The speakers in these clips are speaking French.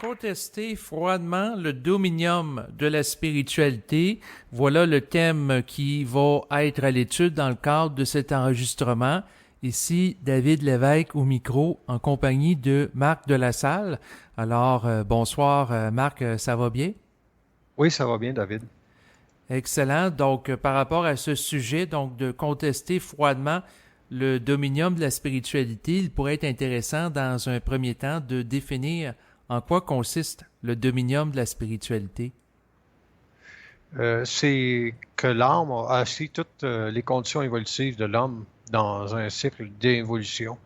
contester froidement le dominium de la spiritualité. Voilà le thème qui va être à l'étude dans le cadre de cet enregistrement. Ici, David Lévesque au micro en compagnie de Marc Delassalle. Alors, bonsoir Marc, ça va bien? Oui, ça va bien, David. Excellent. Donc, par rapport à ce sujet, donc de contester froidement le dominium de la spiritualité, il pourrait être intéressant dans un premier temps de définir en quoi consiste le dominium de la spiritualité. C'est que l'âme a assis toutes les conditions évolutives de l'homme dans un cycle d'évolution.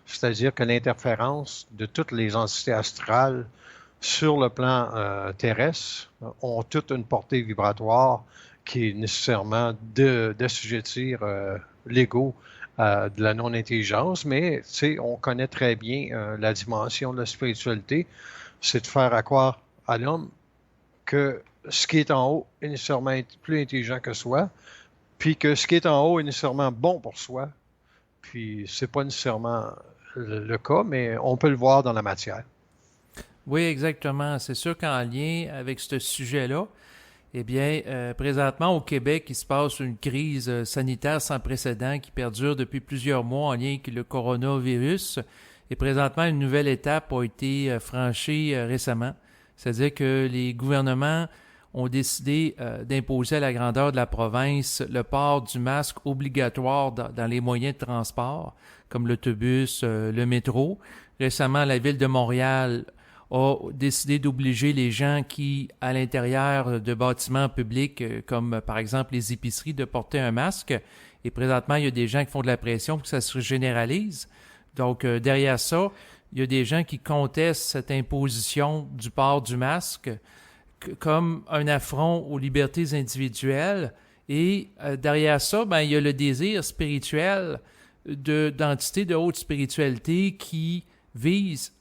C'est-à-dire que l'interférence de toutes les entités astrales sur le plan terrestre ont toute une portée vibratoire qui est nécessairement d'assujettir l'ego à de la non-intelligence, mais on connaît très bien la dimension de la spiritualité, c'est de faire accroire à l'homme que ce qui est en haut est nécessairement plus intelligent que soi, puis que ce qui est en haut est nécessairement bon pour soi, puis c'est pas nécessairement le cas, mais on peut le voir dans la matière. Oui, exactement. C'est sûr qu'en lien avec ce sujet-là, eh bien, présentement au Québec, il se passe une crise sanitaire sans précédent qui perdure depuis plusieurs mois en lien avec le coronavirus. Et présentement, une nouvelle étape a été franchie récemment. C'est-à-dire que les gouvernements ont décidé d'imposer à la grandeur de la province le port du masque obligatoire dans les moyens de transport, comme l'autobus, le métro. Récemment, la ville de Montréal a décidé d'obliger les gens qui, à l'intérieur de bâtiments publics, comme par exemple les épiceries, de porter un masque. Et présentement, il y a des gens qui font de la pression pour que ça se généralise. Donc, derrière ça, il y a des gens qui contestent cette imposition du port du masque comme un affront aux libertés individuelles. Et derrière ça, ben, il y a le désir spirituel d'entités de haute spiritualité qui visent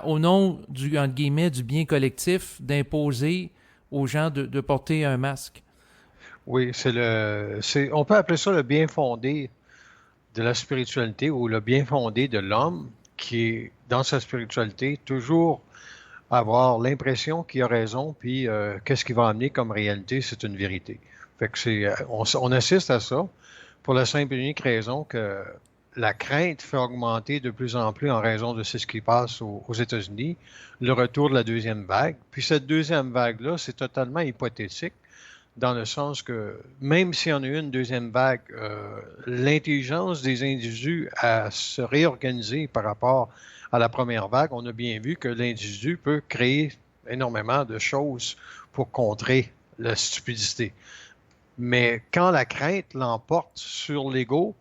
au nom du, entre guillemets, du bien collectif, d'imposer aux gens de porter un masque. Oui, on peut appeler ça le bien fondé de la spiritualité ou le bien fondé de l'homme qui est dans sa spiritualité toujours avoir l'impression qu'il a raison, puis qu'est-ce qu'il va amener comme réalité, c'est une vérité. Fait que on assiste à ça pour la simple et unique raison que la crainte fait augmenter de plus en plus en raison de ce qui passe aux États-Unis, le retour de la deuxième vague. Puis cette deuxième vague-là, c'est totalement hypothétique, dans le sens que même s'il y en a eu une deuxième vague, l'intelligence des individus à se réorganiser par rapport à la première vague, on a bien vu que l'individu peut créer énormément de choses pour contrer la stupidité. Mais quand la crainte l'emporte sur l'ego,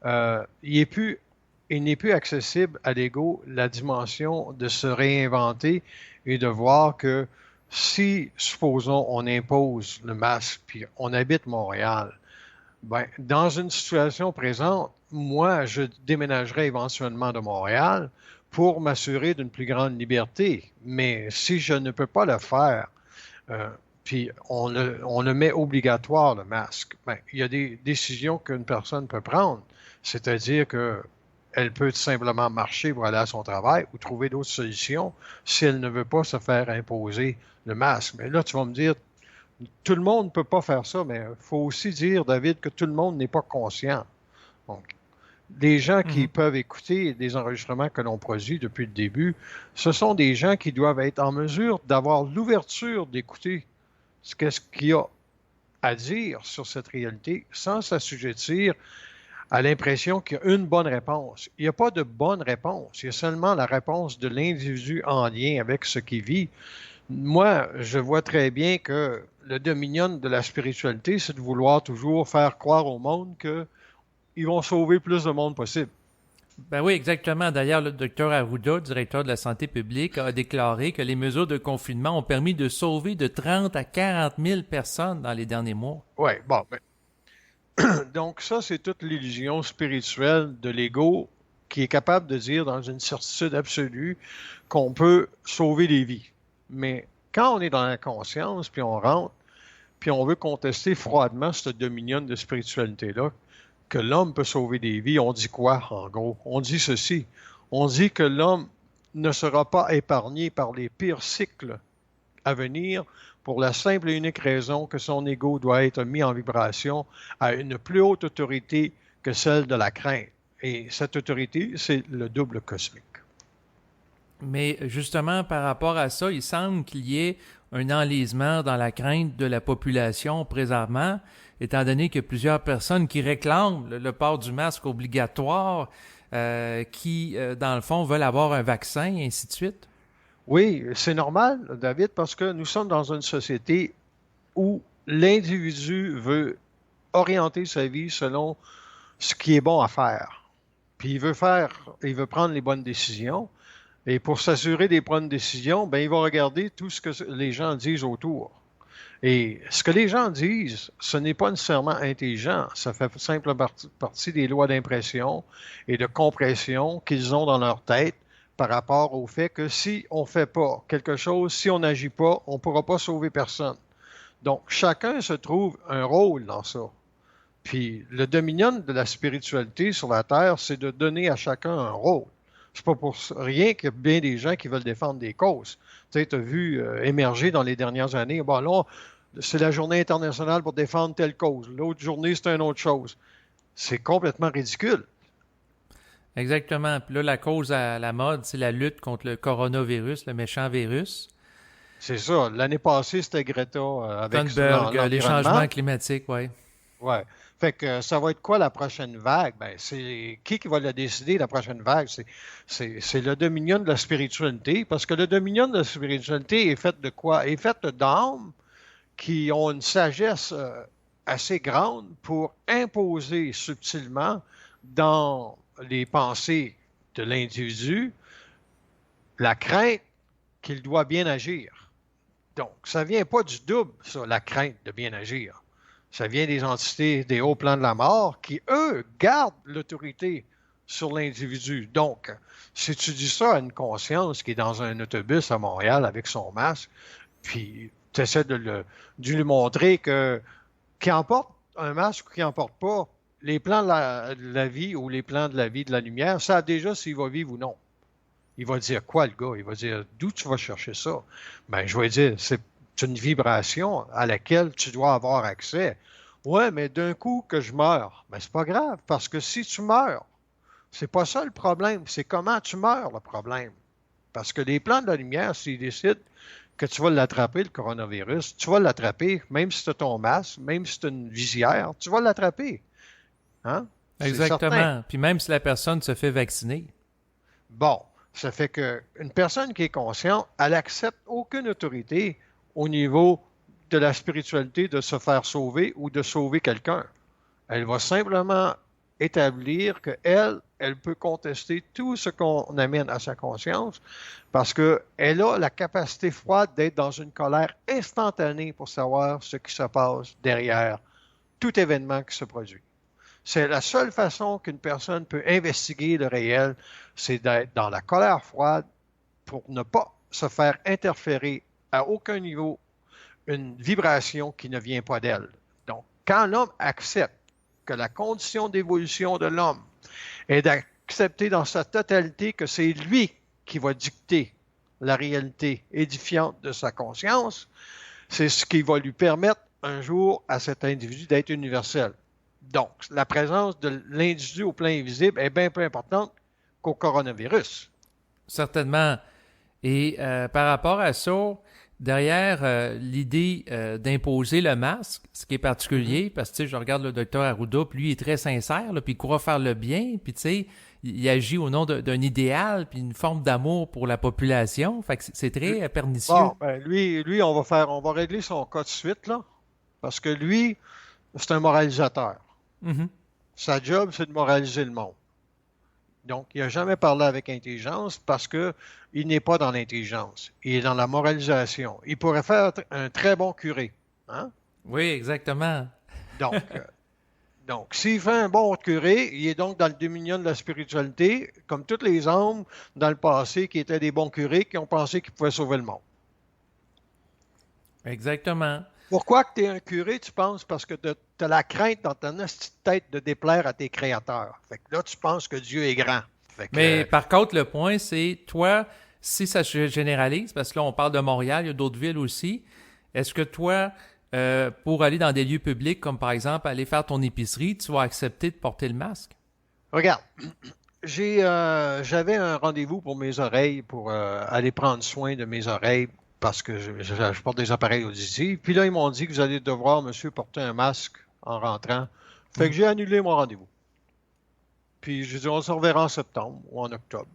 il n'est plus accessible à l'ego la dimension de se réinventer et de voir que si, supposons, on impose le masque, puis on habite Montréal, ben, dans une situation présente, moi, je déménagerai éventuellement de Montréal pour m'assurer d'une plus grande liberté. Mais si je ne peux pas le faire, euh, puis on le met obligatoire, le masque, ben, il y a des décisions qu'une personne peut prendre. C'est-à-dire que elle peut tout simplement marcher pour aller à son travail ou trouver d'autres solutions si elle ne veut pas se faire imposer le masque. Mais là, tu vas me dire, tout le monde ne peut pas faire ça, mais il faut aussi dire, David, que tout le monde n'est pas conscient. Donc, les gens qui Mhm. peuvent écouter des enregistrements que l'on produit depuis le début, ce sont des gens qui doivent être en mesure d'avoir l'ouverture d'écouter ce qu'il y a à dire sur cette réalité sans s'assujettir à l'impression qu'il y a une bonne réponse. Il n'y a pas de bonne réponse. Il y a seulement la réponse de l'individu en lien avec ce qu'il vit. Moi, je vois très bien que le dominion de la spiritualité, c'est de vouloir toujours faire croire au monde qu'ils vont sauver plus de monde possible. Ben oui, exactement. D'ailleurs, le docteur Arruda, directeur de la santé publique, a déclaré que les mesures de confinement ont permis de sauver de 30 à 40 000 personnes dans les derniers mois. Oui, bon, ben, donc ça, c'est toute l'illusion spirituelle de l'ego qui est capable de dire dans une certitude absolue qu'on peut sauver des vies. Mais quand on est dans la conscience, puis on rentre, puis on veut contester froidement ce dominion de spiritualité-là, que l'homme peut sauver des vies, on dit quoi, en gros? On dit ceci. On dit que l'homme ne sera pas épargné par les pires cycles à venir pour la simple et unique raison que son ego doit être mis en vibration à une plus haute autorité que celle de la crainte. Et cette autorité, c'est le double cosmique. Mais justement, par rapport à ça, il semble qu'il y ait un enlisement dans la crainte de la population présentement, étant donné qu'il y a plusieurs personnes qui réclament le port du masque obligatoire, qui, dans le fond, veulent avoir un vaccin, et ainsi de suite. Oui, c'est normal, David, parce que nous sommes dans une société où l'individu veut orienter sa vie selon ce qui est bon à faire. Puis il veut prendre les bonnes décisions. Et pour s'assurer des bonnes décisions, ben, il va regarder tout ce que les gens disent autour. Et ce que les gens disent, ce n'est pas nécessairement intelligent. Ça fait simplement partie des lois d'impression et de compression qu'ils ont dans leur tête par rapport au fait que si on ne fait pas quelque chose, si on n'agit pas, on ne pourra pas sauver personne. Donc, chacun se trouve un rôle dans ça. Puis, le dominion de la spiritualité sur la Terre, c'est de donner à chacun un rôle. C'est pas pour rien qu'il y a bien des gens qui veulent défendre des causes. Tu sais, tu as vu émerger dans les dernières années, bon là, c'est la journée internationale pour défendre telle cause. L'autre journée, c'est une autre chose. C'est complètement ridicule. Exactement. Puis là, la cause à la mode, c'est la lutte contre le coronavirus, le méchant virus. C'est ça. L'année passée, c'était Greta avec Thunberg, les l'environnement. changements climatiques, oui. Ouais. Fait que ça va être quoi la prochaine vague? Ben, c'est qui va le décider, la prochaine vague? C'est le dominion de la spiritualité, parce que le dominion de la spiritualité est fait de quoi? Est fait d'âmes qui ont une sagesse assez grande pour imposer subtilement dans les pensées de l'individu la crainte qu'il doit bien agir. Donc, ça ne vient pas du double, ça, la crainte de bien agir. Ça vient des entités des hauts plans de la mort qui, eux, gardent l'autorité sur l'individu. Donc, si tu dis ça à une conscience qui est dans un autobus à Montréal avec son masque, puis tu essaies de lui montrer que qui emporte un masque ou qui n'emporte pas, les plans de la vie ou les plans de la vie de la lumière savent déjà s'il va vivre ou non. Il va dire quoi, le gars? Il va dire, d'où tu vas chercher ça? Ben, je vais dire, c'est une vibration à laquelle tu dois avoir accès. Ouais, mais d'un coup que je meurs, ben, c'est pas grave, parce que si tu meurs, c'est pas ça le problème, c'est comment tu meurs le problème. Parce que les plans de la lumière, s'ils décident que tu vas l'attraper, le coronavirus, tu vas l'attraper, même si tu as ton masque, même si tu as une visière, tu vas l'attraper. Hein? C'est certain. Exactement. Puis même si la personne se fait vacciner. Bon, ça fait qu'une personne qui est consciente, elle n'accepte aucune autorité au niveau de la spiritualité de se faire sauver ou de sauver quelqu'un. Elle va simplement établir qu'elle, elle peut contester tout ce qu'on amène à sa conscience parce qu'elle a la capacité froide d'être dans une colère instantanée pour savoir ce qui se passe derrière tout événement qui se produit. C'est la seule façon qu'une personne peut investiguer le réel, c'est d'être dans la colère froide pour ne pas se faire interférer à aucun niveau une vibration qui ne vient pas d'elle. Donc, quand l'homme accepte que la condition d'évolution de l'homme est d'accepter dans sa totalité que c'est lui qui va dicter la réalité édifiante de sa conscience, c'est ce qui va lui permettre un jour à cet individu d'être universel. Donc, la présence de l'individu au plan invisible est bien plus importante qu'au coronavirus. Certainement. Et par rapport à ça, derrière l'idée d'imposer le masque, ce qui est particulier, parce que tu sais, je regarde le docteur Arruda, puis lui il est très sincère, là, puis il croit faire le bien, puis tu sais, il agit au nom d'un idéal, puis une forme d'amour pour la population. Fait que c'est très pernicieux. Bon, ben lui, on va régler son cas de suite, là, parce que lui, c'est un moralisateur. Mhm. Sa job, c'est de moraliser le monde. Donc, il n'a jamais parlé avec intelligence parce qu'il n'est pas dans l'intelligence. Il est dans la moralisation. Il pourrait faire un très bon curé. Hein? Oui, exactement. Donc, s'il fait un bon curé, il est donc dans le dominion de la spiritualité, comme tous les hommes dans le passé qui étaient des bons curés qui ont pensé qu'ils pouvaient sauver le monde. Exactement. Pourquoi que tu es un curé, tu penses? Parce que tu as la crainte dans ta petite tête de déplaire à tes créateurs. Fait que là, tu penses que Dieu est grand. Fait que, Mais par contre, le point, c'est toi, si ça se généralise, parce que là, on parle de Montréal, il y a d'autres villes aussi, est-ce que toi, pour aller dans des lieux publics, comme par exemple aller faire ton épicerie, tu vas accepter de porter le masque? Regarde, j'avais un rendez-vous pour mes oreilles, pour aller prendre soin de mes oreilles, parce que je porte des appareils auditifs. Puis là, ils m'ont dit que vous allez devoir, monsieur, porter un masque en rentrant. Fait que Mhm. j'ai annulé mon rendez-vous. Puis j'ai dit, on se reverra en septembre ou en octobre.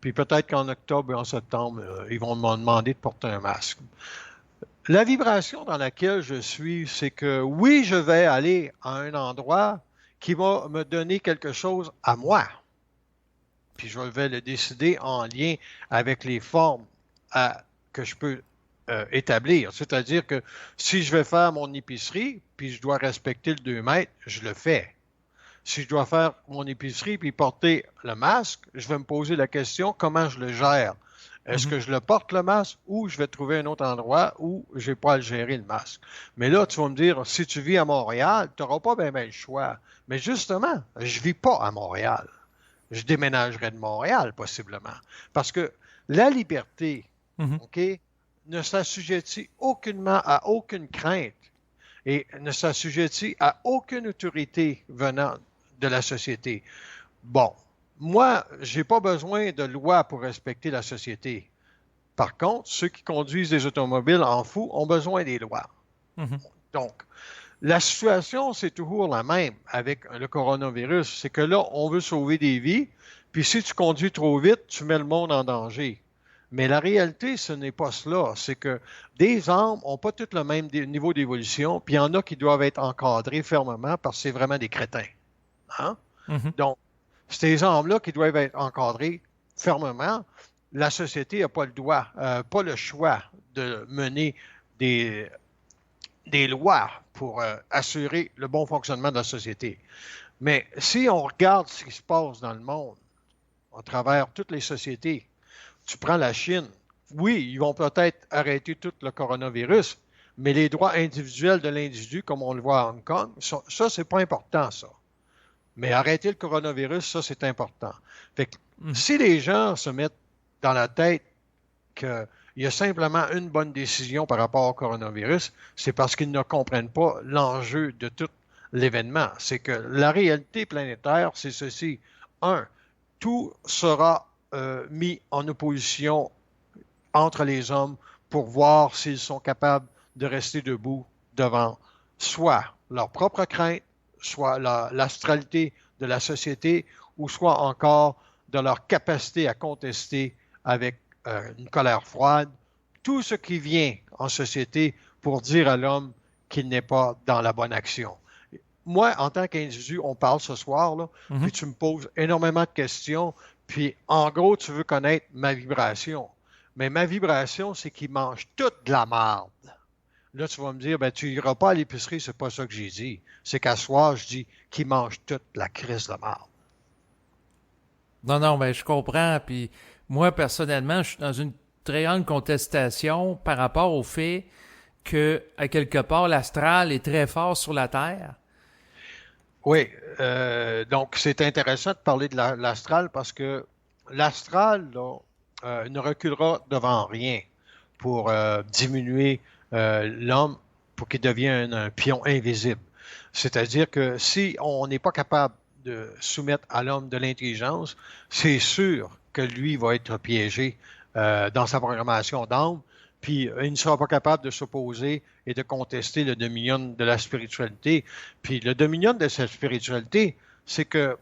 Puis peut-être qu'en octobre et en septembre, ils vont me demander de porter un masque. La vibration dans laquelle je suis, c'est que oui, je vais aller à un endroit qui va me donner quelque chose à moi. Puis je vais le décider en lien avec les formes que je peux établir. C'est-à-dire que si je vais faire mon épicerie, puis je dois respecter le 2 mètres, je le fais. Si je dois faire mon épicerie puis porter le masque, je vais me poser la question comment je le gère. Est-ce Mhm. que je le porte le masque ou je vais trouver un autre endroit où je n'ai pas à le gérer le masque? Mais là, tu vas me dire, si tu vis à Montréal, tu n'auras pas bien le choix. Mais justement, je ne vis pas à Montréal. Je déménagerai de Montréal, possiblement. Parce que la liberté, Mhm. OK, ne s'assujettit aucunement à aucune crainte et ne s'assujettit à aucune autorité venant de la société. Bon, moi, je n'ai pas besoin de loi pour respecter la société. Par contre, ceux qui conduisent des automobiles en fou ont besoin des lois. Mhm. Donc, la situation, c'est toujours la même avec le coronavirus. C'est que là, on veut sauver des vies, puis si tu conduis trop vite, tu mets le monde en danger. Mais la réalité, ce n'est pas cela. C'est que des armes n'ont pas tous le même niveau d'évolution, puis il y en a qui doivent être encadrés fermement parce que c'est vraiment des crétins. Hein? Mhm. Donc, ces armes-là qui doivent être encadrées fermement, la société n'a pas pas le choix de mener des, des lois pour assurer le bon fonctionnement de la société. Mais si on regarde ce qui se passe dans le monde, à travers toutes les sociétés, tu prends la Chine, oui, ils vont peut-être arrêter tout le coronavirus, mais les droits individuels de l'individu, comme on le voit à Hong Kong, ça c'est pas important, ça. Mais arrêter le coronavirus, ça, c'est important. Fait que Mhm. si les gens se mettent dans la tête qu'il y a simplement une bonne décision par rapport au coronavirus, c'est parce qu'ils ne comprennent pas l'enjeu de tout l'événement. C'est que la réalité planétaire, c'est ceci. Un, tout sera mis en opposition entre les hommes pour voir s'ils sont capables de rester debout devant soit leur propre crainte, soit l'astralité de la société, ou soit encore de leur capacité à contester avec une colère froide tout ce qui vient en société pour dire à l'homme qu'il n'est pas dans la bonne action. Moi, en tant qu'individu, on parle ce soir, là, Mhm. puis tu me poses énormément de questions, puis en gros, tu veux connaître ma vibration. Mais ma vibration, c'est qu'il mange toute de la marde. Là, tu vas me dire, ben, tu iras pas à l'épicerie, c'est pas ça que j'ai dit. C'est qu'à soir, je dis qu'il mange toute la crise de marde. Non, non, mais je comprends. Puis moi, personnellement, je suis dans une très grande contestation par rapport au fait que, à quelque part, l'astral est très fort sur la Terre. Oui, donc c'est intéressant de parler de l'astral parce que l'astral, là, ne reculera devant rien pour diminuer l'homme pour qu'il devienne un pion invisible. C'est-à-dire que si on n'est pas capable de soumettre à l'homme de l'intelligence, c'est sûr que lui va être piégé dans sa programmation d'âme, puis il ne sera pas capable de s'opposer et de contester le dominion de la spiritualité. Puis le dominion de cette spiritualité, c'est que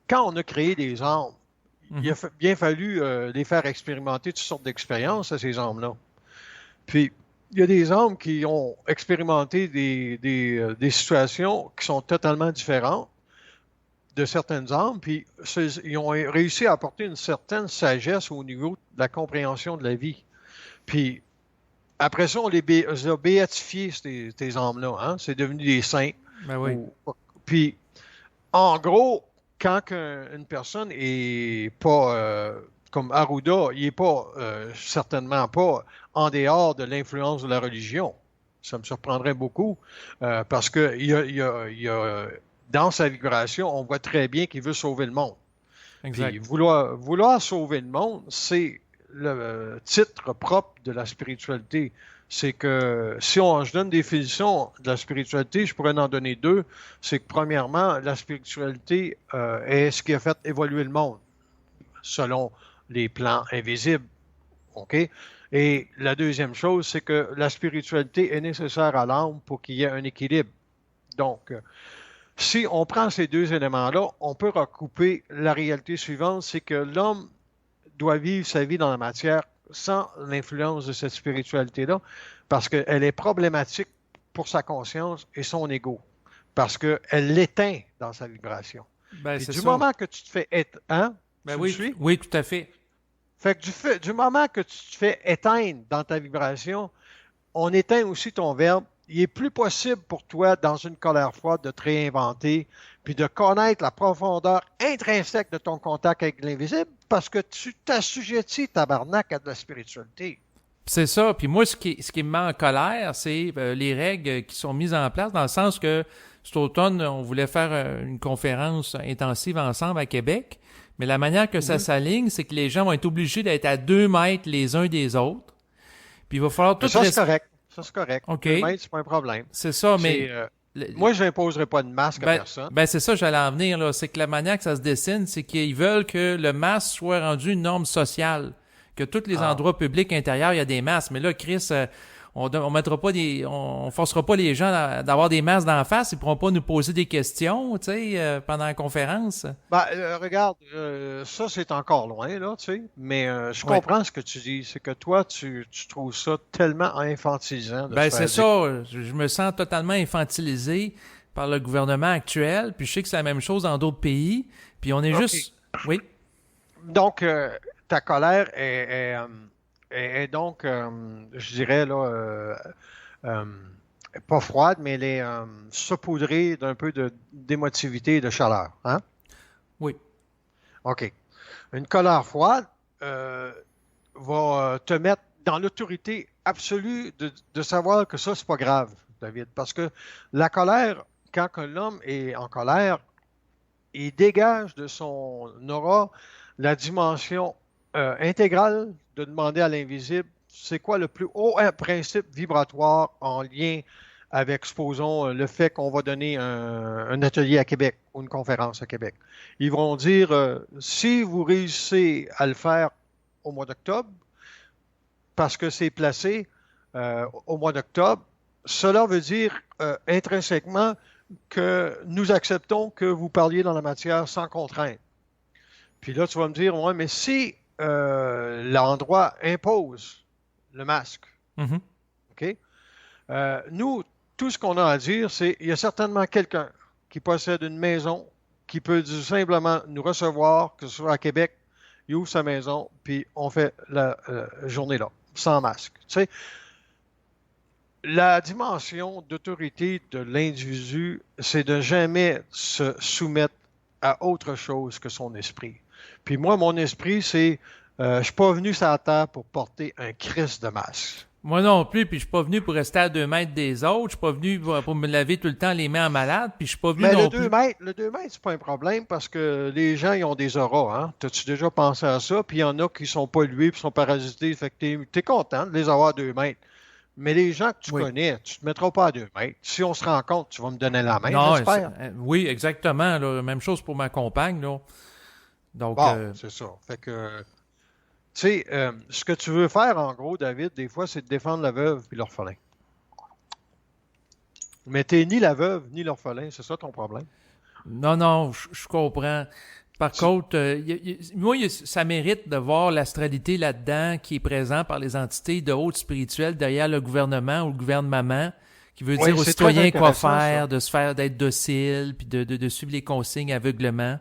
quand on a créé des âmes, il a Mhm. bien fallu les faire expérimenter toutes sortes d'expériences à ces âmes-là. Puis, il y a des hommes qui ont expérimenté des situations qui sont totalement différentes de certaines âmes, puis ils ont réussi à apporter une certaine sagesse au niveau de la compréhension de la vie. Puis, après ça, on les a béatifiés, ces âmes-là. Hein? C'est devenu des saints. Ben oui. Ou- Puis, en gros, quand une personne est pas comme Arruda, il n'est pas certainement pas en dehors de l'influence de la religion. Ça me surprendrait beaucoup parce que dans sa vibration, on voit très bien qu'il veut sauver le monde. Puis Exact. vouloir sauver le monde, c'est le titre propre de la spiritualité. C'est que si je donne des définitions de la spiritualité, je pourrais en donner deux. C'est que premièrement, la spiritualité est ce qui a fait évoluer le monde selon les plans invisibles. OK? Et la deuxième chose, c'est que la spiritualité est nécessaire à l'âme pour qu'il y ait un équilibre. Donc, si on prend ces deux éléments-là, on peut recouper la réalité suivante, c'est que l'homme doit vivre sa vie dans la matière sans l'influence de cette spiritualité-là, parce qu'elle est problématique pour sa conscience et son ego, parce qu'elle l'éteint dans sa vibration. Ben, Et c'est du ça. moment que tu te fais hein? Ben Tu me oui, suis? oui, tout à fait. Fait que du moment que tu te fais éteindre dans ta vibration, on éteint aussi ton verbe. Il est plus possible pour toi, dans une colère froide, de te réinventer, puis de connaître la profondeur intrinsèque de ton contact avec l'invisible, parce que tu t'assujettis, tabarnak, à de la spiritualité. C'est ça. Puis moi, ce qui me met en colère, c'est les règles qui sont mises en place, dans le sens que cet automne, on voulait faire une conférence intensive ensemble à Québec, mais la manière que ça s'aligne, c'est que les gens vont être obligés d'être à 2 mètres les uns des autres. Puis il va falloir tout Mais ça, c'est correct. Ça, c'est correct. OK. 2 mètres, c'est pas un problème. C'est ça, C'est, mais moi, je n'imposerai pas de masque à personne. ben c'est ça, j'allais en venir, là. C'est que la manière que ça se dessine, c'est qu'ils veulent que le masque soit rendu une norme sociale. Que tous les endroits publics intérieurs, il y a des masques. Mais là, Chris, on mettra pas on forcera pas les gens d'avoir des masques d'en face. Ils pourront pas nous poser des questions, tu sais, pendant la conférence. Ben, regarde, ça, c'est encore loin, là, tu sais. Mais je comprends ce que tu dis. C'est que toi, tu trouves ça tellement infantilisant. Ben, c'est ça. Je me sens totalement infantilisé par le gouvernement actuel. Puis je sais que c'est la même chose dans d'autres pays. Puis on est juste... Oui? Donc, ta colère est donc, je dirais, là, pas froide, mais elle est saupoudrée d'un peu d'émotivité et de chaleur. Hein? Oui. OK. Une colère froide va te mettre dans l'autorité absolue de savoir que ça, c'est pas grave, David. Parce que la colère, quand l'homme est en colère, il dégage de son aura la dimension intégrale de demander à l'invisible, c'est quoi le plus haut principe vibratoire en lien avec, supposons, le fait qu'on va donner un atelier à Québec ou une conférence à Québec. Ils vont dire, si vous réussissez à le faire au mois d'octobre, parce que c'est placé au mois d'octobre, cela veut dire intrinsèquement que nous acceptons que vous parliez dans la matière sans contrainte. Puis là, tu vas me dire, ouais, mais si l'endroit impose le masque, OK? Nous, tout ce qu'on a à dire, c'est il y a certainement quelqu'un qui possède une maison qui peut simplement nous recevoir, que ce soit à Québec, il ouvre sa maison, puis on fait la journée là, sans masque. Tu sais, la dimension d'autorité de l'individu, c'est de jamais se soumettre à autre chose que son esprit. Puis moi, mon esprit, c'est je suis pas venu sur la terre pour porter un Christ de masque. Moi non plus, puis je suis pas venu pour rester à 2 mètres des autres, je suis pas venu pour me laver tout le temps les mains en malade, puis je suis pas venu Mais non le plus. 2 mètres, c'est pas un problème parce que les gens, ils ont des auras, hein. T'as-tu déjà pensé à ça? Puis il y en a qui sont pollués, puis sont parasités, fait que t'es content de les avoir à 2 mètres. Mais les gens que tu connais, tu te mettras pas à 2 mètres. Si on se rencontre, tu vas me donner la main, Non, j'espère. oui, exactement, là, même chose pour ma compagne, là. Donc, bon, c'est ça. Fait que, tu sais, ce que tu veux faire, en gros, David, des fois, c'est de défendre la veuve puis l'orphelin. Mais t'es ni la veuve ni l'orphelin, c'est ça ton problème? Non, je comprends. Par contre, moi, ça mérite de voir l'astralité là-dedans qui est présent par les entités de haute spirituelle derrière le gouvernement ou le gouvernement, qui veut dire aux citoyens quoi faire, d'être docile, puis de suivre les consignes aveuglement.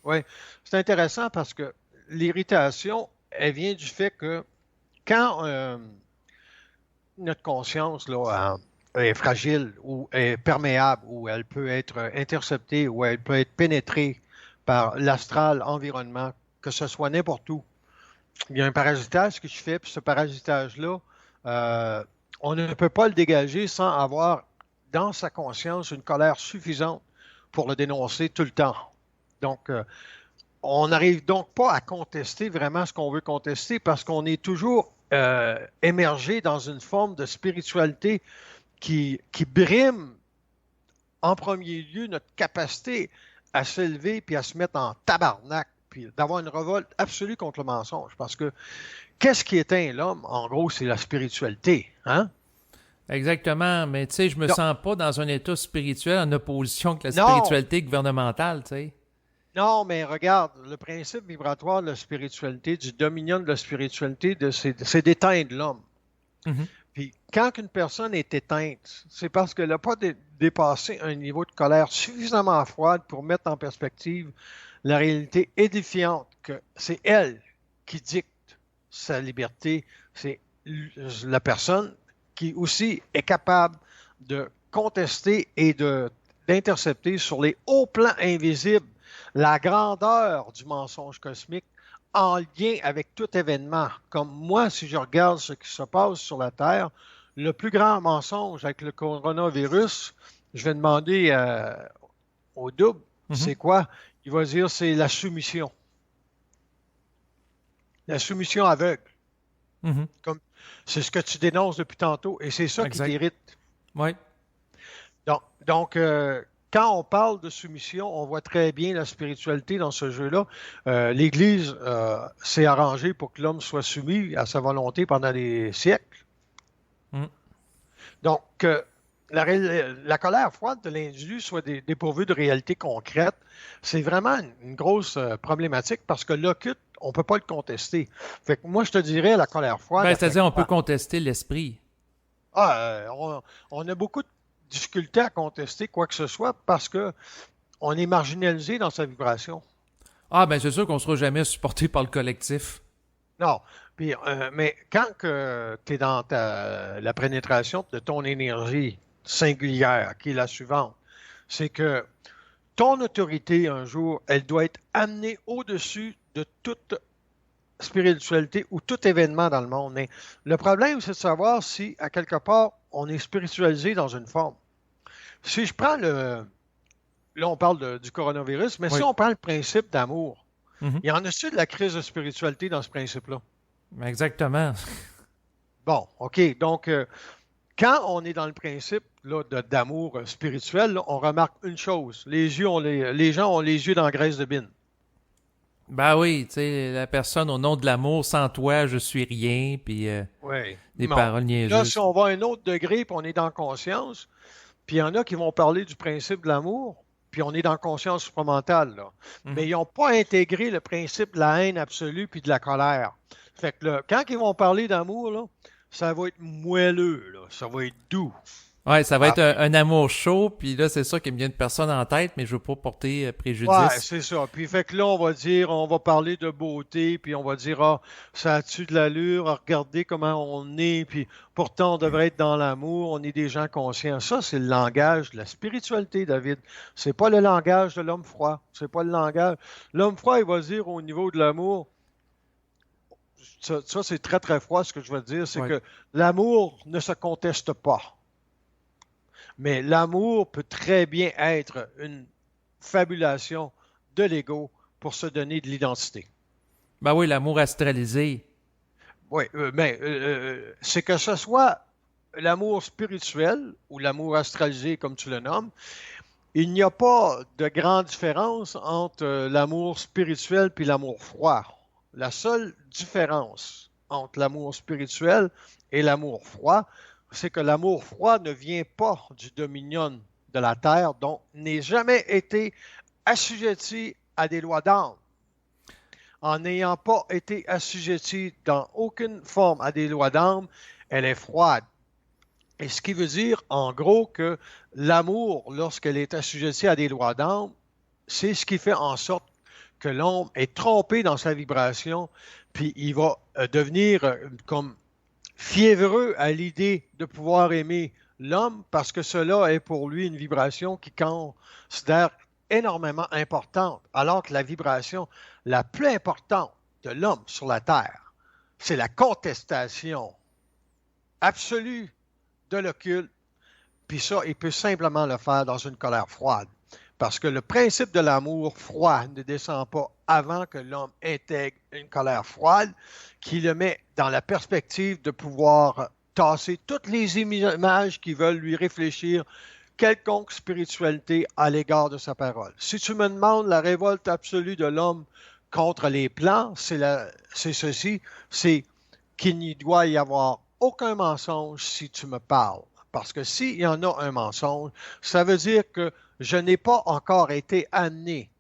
Oui, c'est intéressant parce que l'irritation, elle vient du fait que quand notre conscience là, est fragile ou est perméable, ou elle peut être interceptée, ou elle peut être pénétrée par l'astral environnement, que ce soit n'importe où, il y a un parasitage que je fais, puis ce parasitage-là, on ne peut pas le dégager sans avoir dans sa conscience une colère suffisante pour le dénoncer tout le temps. Donc, on n'arrive donc pas à contester vraiment ce qu'on veut contester parce qu'on est toujours émergé dans une forme de spiritualité qui brime en premier lieu notre capacité à s'élever puis à se mettre en tabarnak puis d'avoir une révolte absolue contre le mensonge. Parce que qu'est-ce qui éteint l'homme? En gros, c'est la spiritualité. Hein? Exactement, mais tu sais, je me Non, sens pas dans un état spirituel en opposition avec la non, spiritualité gouvernementale, tu sais. non, mais regarde, le principe vibratoire de la spiritualité, du dominion de la spiritualité, c'est d'éteindre l'homme. Mhm. Puis quand une personne est éteinte, c'est parce qu'elle n'a pas dépassé un niveau de colère suffisamment froide pour mettre en perspective la réalité édifiante que c'est elle qui dicte sa liberté. C'est la personne qui aussi est capable de contester et d'intercepter sur les hauts plans invisibles la grandeur du mensonge cosmique en lien avec tout événement. Comme moi, si je regarde ce qui se passe sur la Terre, le plus grand mensonge avec le coronavirus, je vais demander au double, Mhm. c'est quoi? Il va dire c'est la soumission. La soumission aveugle. Mhm. Comme c'est ce que tu dénonces depuis tantôt et c'est ça qui Exact. t'irrite. Oui. Donc, quand on parle de soumission, on voit très bien la spiritualité dans ce jeu-là. L'Église s'est arrangée pour que l'homme soit soumis à sa volonté pendant des siècles. Mhm. Donc, la colère froide de l'individu soit dépourvue de réalité concrète, c'est vraiment une grosse problématique parce que l'occulte, on ne peut pas le contester. Fait que moi, je te dirais, la colère froide Ben, affecte c'est-à-dire, on peut pas. contester l'esprit. On a beaucoup de difficultés à contester quoi que ce soit parce que on est marginalisé dans sa vibration. Ah, ben, c'est sûr qu'on sera jamais supporté par le collectif. Non. Puis, mais quand tu es dans la pénétration de ton énergie singulière, qui est la suivante, c'est que ton autorité, un jour, elle doit être amenée au-dessus de toute spiritualité ou tout événement dans le monde. Mais le problème, c'est de savoir si, à quelque part, on est spiritualisé dans une forme. Si je prends là, on parle du coronavirus, mais si Oui. on prend le principe d'amour, Mhm. il y en a-tu de la crise de spiritualité dans ce principe-là? Exactement. Bon, OK. Donc, quand on est dans le principe là, d'amour spirituel, là, on remarque une chose. Les gens ont les yeux dans la graisse de bine. Ben oui, tu sais, la personne au nom de l'amour, sans toi, je suis rien, puis Oui. des Bon. paroles Puis là, si niaiseuses. on va à un autre degré, puis on est dans conscience, puis il y en a qui vont parler du principe de l'amour, puis on est dans conscience supramentale, là. Mais Mhm. ils n'ont pas intégré le principe de la haine absolue puis de la colère. Fait que là, quand ils vont parler d'amour, là, ça va être moelleux, là. Ça va être doux. Ouais, ça va Ah, être un amour chaud, puis là, c'est sûr qu'il me vient une personne en tête, mais je veux pas porter ouais, préjudice. c'est ça. Puis fait que là, on va parler de beauté, puis on va dire, ah, ça a-tu de l'allure, ah, regardez comment on est, puis pourtant on devrait être dans l'amour, on est des gens conscients. Ça, c'est le langage de la spiritualité, David. C'est pas le langage de l'homme froid. C'est pas le langage. L'homme froid, il va dire au niveau de l'amour, ça c'est très très froid ce que je veux dire, c'est Ouais. que l'amour ne se conteste pas. Mais l'amour peut très bien être une fabulation de l'ego pour se donner de l'identité. Ben oui, l'amour astralisé. Oui, mais c'est que ce soit l'amour spirituel ou l'amour astralisé, comme tu le nommes, il n'y a pas de grande différence entre l'amour spirituel puis l'amour froid. La seule différence entre l'amour spirituel et l'amour froid, c'est que l'amour froid ne vient pas du dominion de la terre, donc n'est jamais été assujetti à des lois d'âme. En n'ayant pas été assujettie dans aucune forme à des lois d'âme, elle est froide. Et ce qui veut dire, en gros, que l'amour, lorsqu'elle est assujettie à des lois d'âme, c'est ce qui fait en sorte que l'homme est trompé dans sa vibration, puis il va devenir comme fiévreux à l'idée de pouvoir aimer l'homme parce que cela est pour lui une vibration qui considère énormément importante, alors que la vibration la plus importante de l'homme sur la Terre, c'est la contestation absolue de l'occulte, puis ça, il peut simplement le faire dans une colère froide. Parce que le principe de l'amour froid ne descend pas avant que l'homme intègre une colère froide qui le met dans la perspective de pouvoir tasser toutes les images qui veulent lui réfléchir quelconque spiritualité à l'égard de sa parole. Si tu me demandes la révolte absolue de l'homme contre les plans, c'est ceci, c'est qu'il n'y doit y avoir aucun mensonge si tu me parles. Parce que s'il y en a un mensonge, ça veut dire que je n'ai pas encore été amené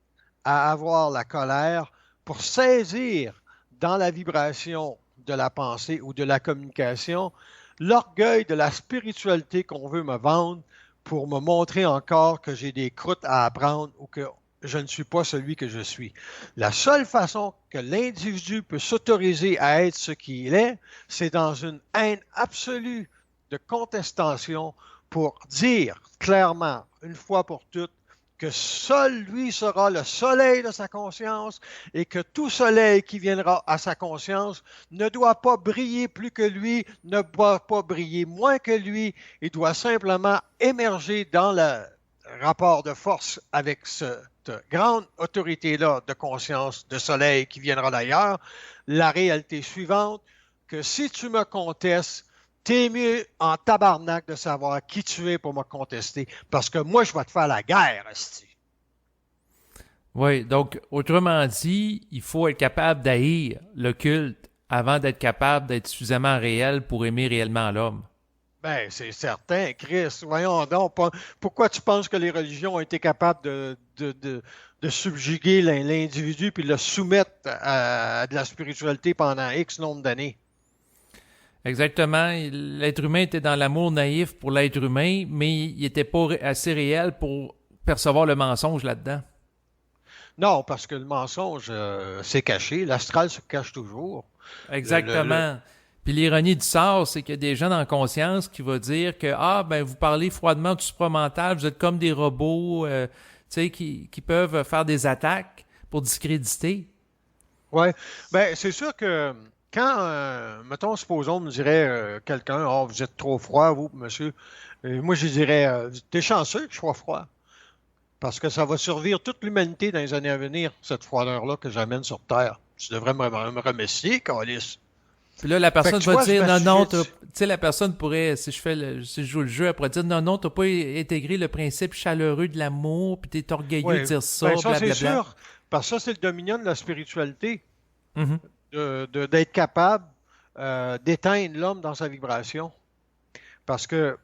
à avoir la colère pour saisir dans la vibration de la pensée ou de la communication l'orgueil de la spiritualité qu'on veut me vendre pour me montrer encore que j'ai des croûtes à apprendre ou que je ne suis pas celui que je suis. La seule façon que l'individu peut s'autoriser à être ce qu'il est, c'est dans une haine absolue de contestation pour dire clairement, une fois pour toutes, que seul lui sera le soleil de sa conscience et que tout soleil qui viendra à sa conscience ne doit pas briller plus que lui, ne doit pas briller moins que lui, il doit simplement émerger dans le rapport de force avec cette grande autorité-là de conscience, de soleil qui viendra d'ailleurs. La réalité suivante, que si tu me contestes, t'es mieux en tabarnak de savoir qui tu es pour me contester, parce que moi, je vais te faire la guerre, esti. Oui, donc, autrement dit, il faut être capable d'haïr le culte avant d'être capable d'être suffisamment réel pour aimer réellement l'homme. Ben, c'est certain, Chris. Voyons donc, pourquoi tu penses que les religions ont été capables de subjuguer l'individu puis le soumettre à de la spiritualité pendant X nombre d'années? Exactement. L'être humain était dans l'amour naïf pour l'être humain, mais il n'était pas assez réel pour percevoir le mensonge là-dedans. Non, parce que le mensonge, c'est caché. L'astral se cache toujours. Exactement. Puis l'ironie du sort, c'est qu'il y a des gens dans la conscience qui vont dire que ben vous parlez froidement du supramental, vous êtes comme des robots, tu sais, qui peuvent faire des attaques pour discréditer. Oui, ben c'est sûr que quand, mettons, supposons, me dirait quelqu'un, oh, vous êtes trop froid, vous, monsieur. Moi, je dirais, t'es chanceux que je sois froid. Parce que ça va survivre toute l'humanité dans les années à venir, cette froideur-là que j'amène sur Terre. Tu devrais me remercier, Calice. Puis là, la Fait que personne tu va vois, dire, non, non, tu je sais, la personne pourrait, si je joue le jeu, elle pourrait dire, non, non, t'as pas intégré le principe chaleureux de l'amour, puis t'es orgueilleux de oui, dire ça, ben ça, c'est blablabla. sûr. Parce que ça, c'est le dominion de la spiritualité, Mhm. d'être capable d'éteindre l'homme dans sa vibration. Parce que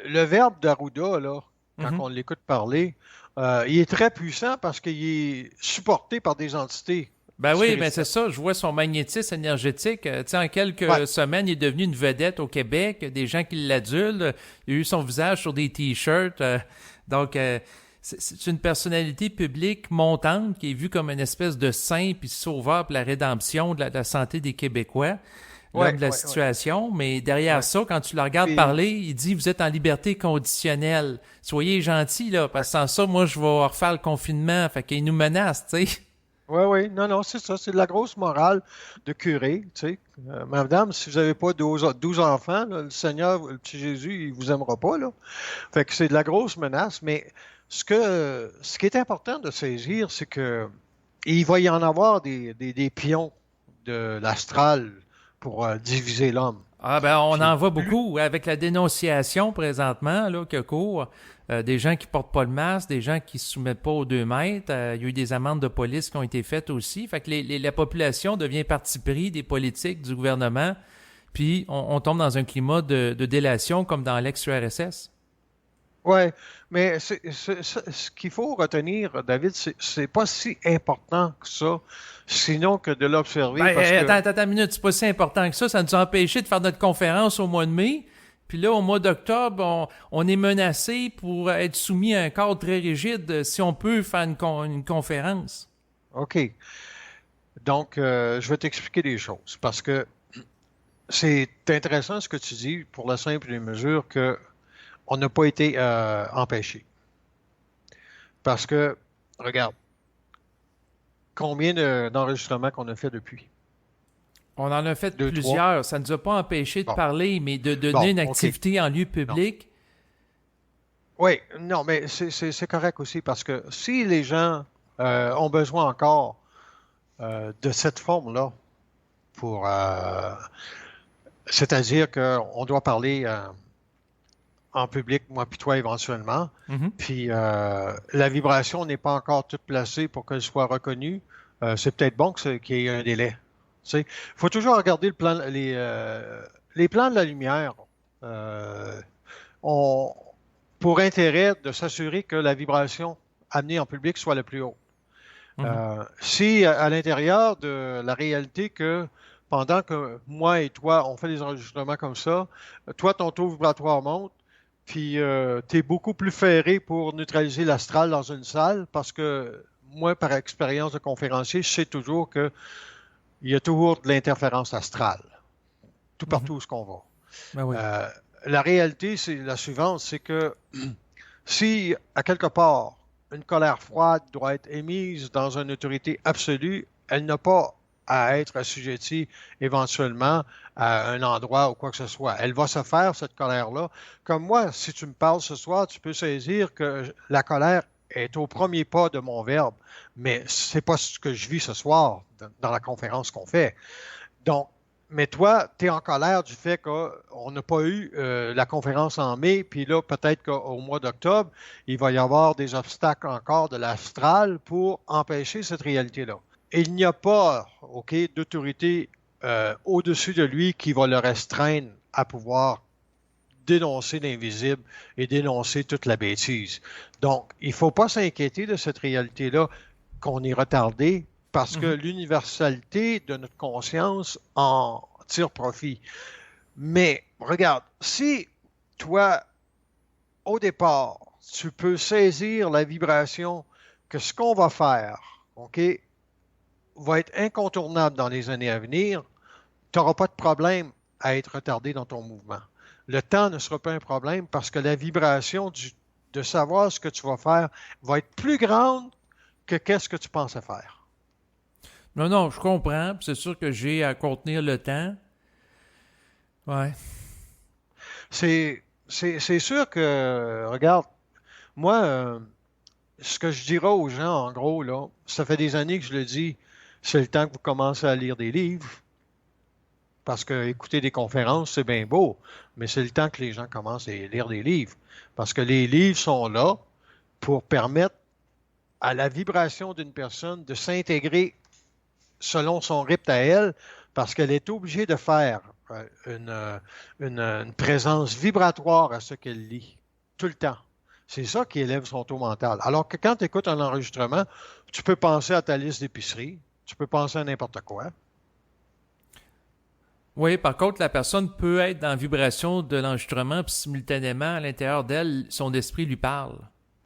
le verbe d'Arruda, là, quand Mhm. on l'écoute parler, il est très puissant parce qu'il est supporté par des entités Ben oui, ben c'est spirituelles. ça, je vois son magnétisme énergétique. Tu sais, en Ouais, quelques semaines, il est devenu une vedette au Québec, des gens qui l'adulent. Il a eu son visage sur des t-shirts. Donc, c'est une personnalité publique montante qui est vue comme une espèce de saint puis sauveur pour la rédemption de la santé des Québécois, l'homme ouais, de la ouais, ouais, situation. Mais derrière ouais. ça, quand tu le regardes Puis, parler, il dit, vous êtes en liberté conditionnelle. Soyez gentils, là, parce que sans ça, moi, je vais refaire le confinement. Fait qu'il nous menace, tu sais. oui, oui, non, non, c'est ça, c'est de la grosse morale de curé, tu sais. Madame, si vous n'avez pas 12 enfants, là, le Seigneur, le petit Jésus, il vous aimera pas, là. Fait que c'est de la grosse menace, mais ce qui est important de saisir, c'est que il va y en avoir des pions de l'astral pour diviser l'homme. Ah ben on Puis en voit plus, beaucoup avec la dénonciation présentement là que court, des gens qui portent pas le masque, des gens qui se soumettent pas aux 2 mètres. Il y a eu des amendes de police qui ont été faites aussi. Fait que la population devient partie pris des politiques du gouvernement, puis on tombe dans un climat de délation comme dans l'ex-URSS. ouais, mais ce qu'il faut retenir, David, c'est pas si important que ça, sinon que de l'observer, Ben, parce que attends une minute, c'est pas si important que ça. Ça nous a empêché de faire notre conférence au mois de mai. Puis là, au mois d'octobre, on est menacé pour être soumis à un cadre très rigide si on peut faire une conférence. OK. Donc, je vais t'expliquer des choses parce que c'est intéressant ce que tu dis pour la simple et mesure que on n'a pas été empêché. Parce que, regarde, combien d'enregistrements qu'on a fait depuis? On en a fait Deux, trois? plusieurs. Ça ne nous a pas empêché de Bon. parler, mais de donner Bon, une OK. activité en lieu Non. public. Oui, non, mais c'est correct aussi parce que si les gens ont besoin encore de cette forme-là pour, c'est-à-dire qu'on doit parler en public, moi puis toi éventuellement, Mhm. puis la vibration n'est pas encore toute placée pour qu'elle soit reconnue, c'est peut-être bon qu'il y ait un délai. Tu sais, il faut toujours regarder les plans de la lumière. Euh, ont pour intérêt de s'assurer que la vibration amenée en public soit le plus haut. Mhm. Si à l'intérieur de la réalité que pendant que moi et toi, on fait des enregistrements comme ça, toi, ton taux vibratoire monte, puis tu es beaucoup plus ferré pour neutraliser l'astral dans une salle parce que moi, par expérience de conférencier, je sais toujours qu'il y a toujours de l'interférence astrale, tout Mhm. partout où ce qu'on va. Ben oui. Euh, la réalité, c'est la suivante, c'est que si, à quelque part, une colère froide doit être émise dans une autorité absolue, elle n'a pas à être assujettie éventuellement à un endroit ou quoi que ce soit. Elle va se faire, cette colère-là. Comme moi, si tu me parles ce soir, tu peux saisir que la colère est au premier pas de mon verbe, mais c'est pas ce que je vis ce soir dans la conférence qu'on fait. Donc, mais toi, tu es en colère du fait qu'on n'a pas eu la conférence en mai, puis là, peut-être qu'au mois d'octobre, il va y avoir des obstacles encore de l'astral pour empêcher cette réalité-là. Et il n'y a pas, OK, d'autorité au-dessus de lui qui va le restreindre à pouvoir dénoncer l'invisible et dénoncer toute la bêtise. Donc, il ne faut pas s'inquiéter de cette réalité-là qu'on est retardé parce que Mhm. l'universalité de notre conscience en tire profit. Mais regarde, si toi, au départ, tu peux saisir la vibration que ce qu'on va faire, OK, va être incontournable dans les années à venir, tu n'auras pas de problème à être retardé dans ton mouvement. Le temps ne sera pas un problème parce que la vibration de savoir ce que tu vas faire va être plus grande que qu'est-ce que tu pensais faire. Non, non, je comprends. C'est sûr que j'ai à contenir le temps. Ouais. C'est sûr que, regarde, moi, ce que je dirais aux gens, en gros, là, ça fait des années que je le dis, c'est le temps que vous commencez à lire des livres, parce que écouter des conférences, c'est bien beau, mais c'est le temps que les gens commencent à lire des livres, parce que les livres sont là pour permettre à la vibration d'une personne de s'intégrer selon son rythme à elle, parce qu'elle est obligée de faire une présence vibratoire à ce qu'elle lit, tout le temps. C'est ça qui élève son taux mental. Alors que quand tu écoutes un enregistrement, tu peux penser à ta liste d'épicerie, tu peux penser à n'importe quoi. Oui, par contre, la personne peut être dans la vibration de l'enregistrement, puis simultanément, à l'intérieur d'elle, son esprit lui parle.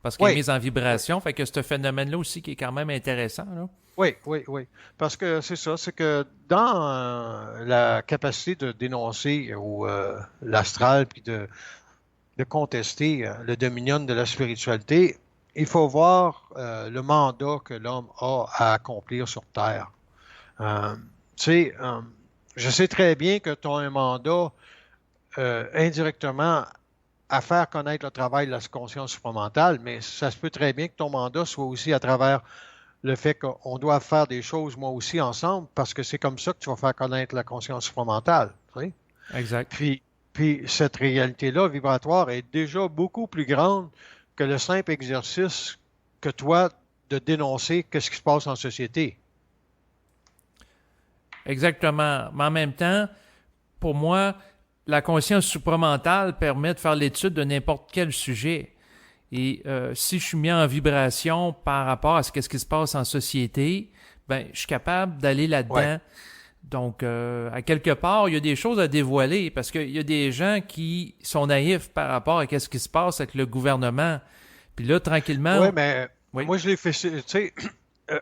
Parce qu'elle est Oui, mise en oui, vibration. Fait que ce phénomène-là aussi qui est quand même intéressant, là. oui, oui, oui. Parce que c'est ça, c'est que dans la capacité de dénoncer ou l'astral, puis de contester le dominion de la spiritualité, il faut voir le mandat que l'homme a à accomplir sur Terre. Euh, tu sais, je sais très bien que tu as un mandat indirectement à faire connaître le travail de la conscience supramentale, mais ça se peut très bien que ton mandat soit aussi à travers le fait qu'on doit faire des choses, moi aussi, ensemble, parce que c'est comme ça que tu vas faire connaître la conscience supramentale. Tu sais? Exact. Puis, puis cette réalité-là vibratoire est déjà beaucoup plus grande que le simple exercice que toi de dénoncer qu'est-ce qui se passe en société. Exactement. Mais en même temps, pour moi, la conscience supramentale permet de faire l'étude de n'importe quel sujet. Et si je suis mis en vibration par rapport à ce qui se passe en société, ben, je suis capable d'aller Ouais. là-dedans. Donc, à quelque part, il y a des choses à dévoiler parce qu'il y a des gens qui sont naïfs par rapport à ce qui se passe avec le gouvernement. Puis là, Ouais, tranquillement, mais oui, moi, je les fais, tu sais,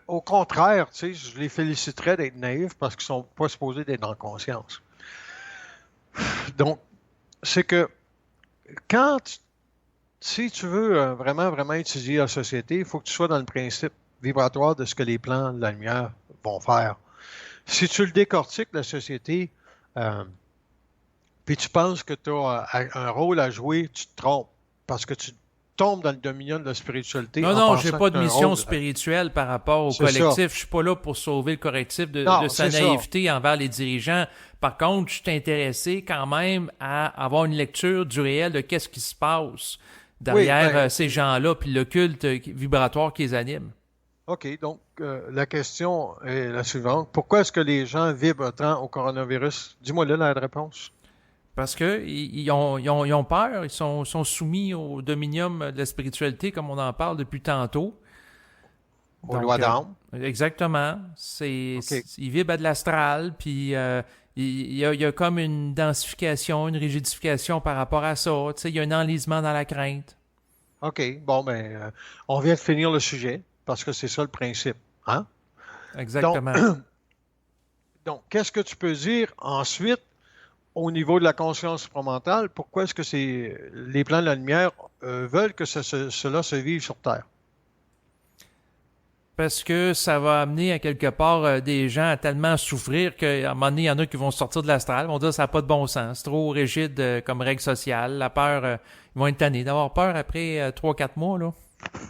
au contraire, tu sais, je les féliciterais d'être naïfs parce qu'ils sont pas supposés d'être en conscience. Donc, c'est que quand, si tu veux vraiment, vraiment étudier la société, il faut que tu sois dans le principe vibratoire de ce que les plans de la lumière vont faire. Si tu le décortiques, la société, euh, puis tu penses que tu as un rôle à jouer, tu te trompes parce que tombes dans le dominion de la spiritualité Non, en non, j'ai pensant pas que de tu as un mission rôle. spirituelle par rapport au C'est ça. collectif. Je suis pas là pour sauver le collectif de Non, sa c'est ça. naïveté envers les dirigeants. Par contre, je suis intéressé quand même à avoir une lecture du réel de qu'est-ce qui se passe Oui, derrière ben, ces gens-là, puis le culte vibratoire qui les anime. OK. Donc, la question est la suivante. Pourquoi est-ce que les gens vibrent tant au coronavirus? Dis-moi là la réponse. Parce que ils ont peur, ils sont soumis au dominium de la spiritualité, comme on en parle depuis tantôt. Aux Donc, lois d'âme. exactement. OK. Ils vibrent à de l'astral, puis il y a comme une densification, une rigidification par rapport à ça. Tu sais, il y a un enlisement dans la crainte. OK. Bon, ben, on vient de finir le sujet parce que c'est ça le principe. Hein? Donc, Exactement. donc, qu'est-ce que tu peux dire ensuite au niveau de la conscience supramentale? Pourquoi est-ce que les plans de la lumière veulent que cela se vive sur Terre? Parce que ça va amener à quelque part des gens à tellement souffrir qu'à un moment donné, il y en a qui vont sortir de l'astral, vont dire que ça n'a pas de bon sens, c'est trop rigide comme règle sociale. La peur, ils vont être tannés d'avoir peur après 3-4 mois, là.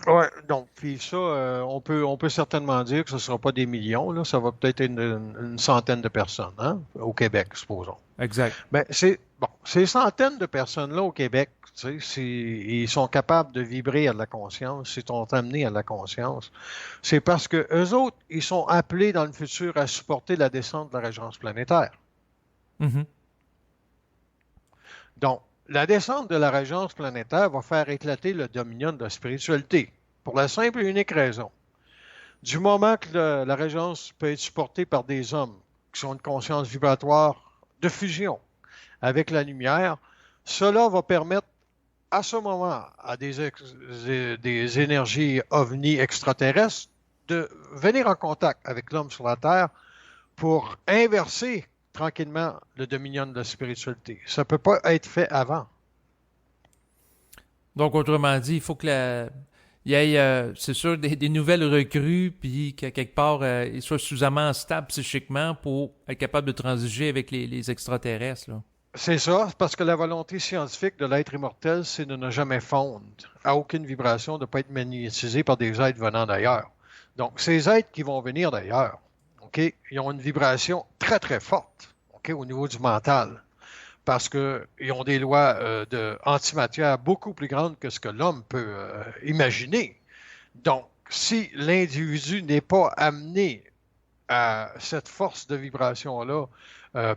Ouais, donc, puis ça, on peut certainement dire que ce ne sera pas des millions, là, ça va peut-être être une centaine de personnes, hein, au Québec, supposons. Exact. Mais ces centaines de personnes-là au Québec, tu sais, ils sont capables de vibrer à la conscience, ils sont amenés à la conscience. C'est parce que eux autres, ils sont appelés dans le futur à supporter la descente de la régence planétaire. Mhm. Donc, la descente de la régence planétaire va faire éclater le dominion de la spiritualité, pour la simple et unique raison. Du moment que la régence peut être supportée par des hommes qui ont une conscience vibratoire de fusion avec la lumière, cela va permettre à ce moment à des énergies ovnis extraterrestres de venir en contact avec l'homme sur la Terre pour inverser tranquillement le dominion de la spiritualité. Ça ne peut pas être fait avant. Donc, autrement dit, il faut que il y ait, c'est sûr, des nouvelles recrues, puis qu'à quelque part, ils soient suffisamment stables psychiquement pour être capable de transiger avec les extraterrestres, là. C'est ça, parce que la volonté scientifique de l'être immortel, c'est de ne jamais fondre à aucune vibration, de ne pas être magnétisé par des êtres venant d'ailleurs. Donc, ces êtres qui vont venir d'ailleurs, OK, ils ont une vibration très, très forte, OK, au niveau du mental, parce qu'ils ont des lois de antimatière beaucoup plus grandes que ce que l'homme peut imaginer. Donc, si l'individu n'est pas amené à cette force de vibration-là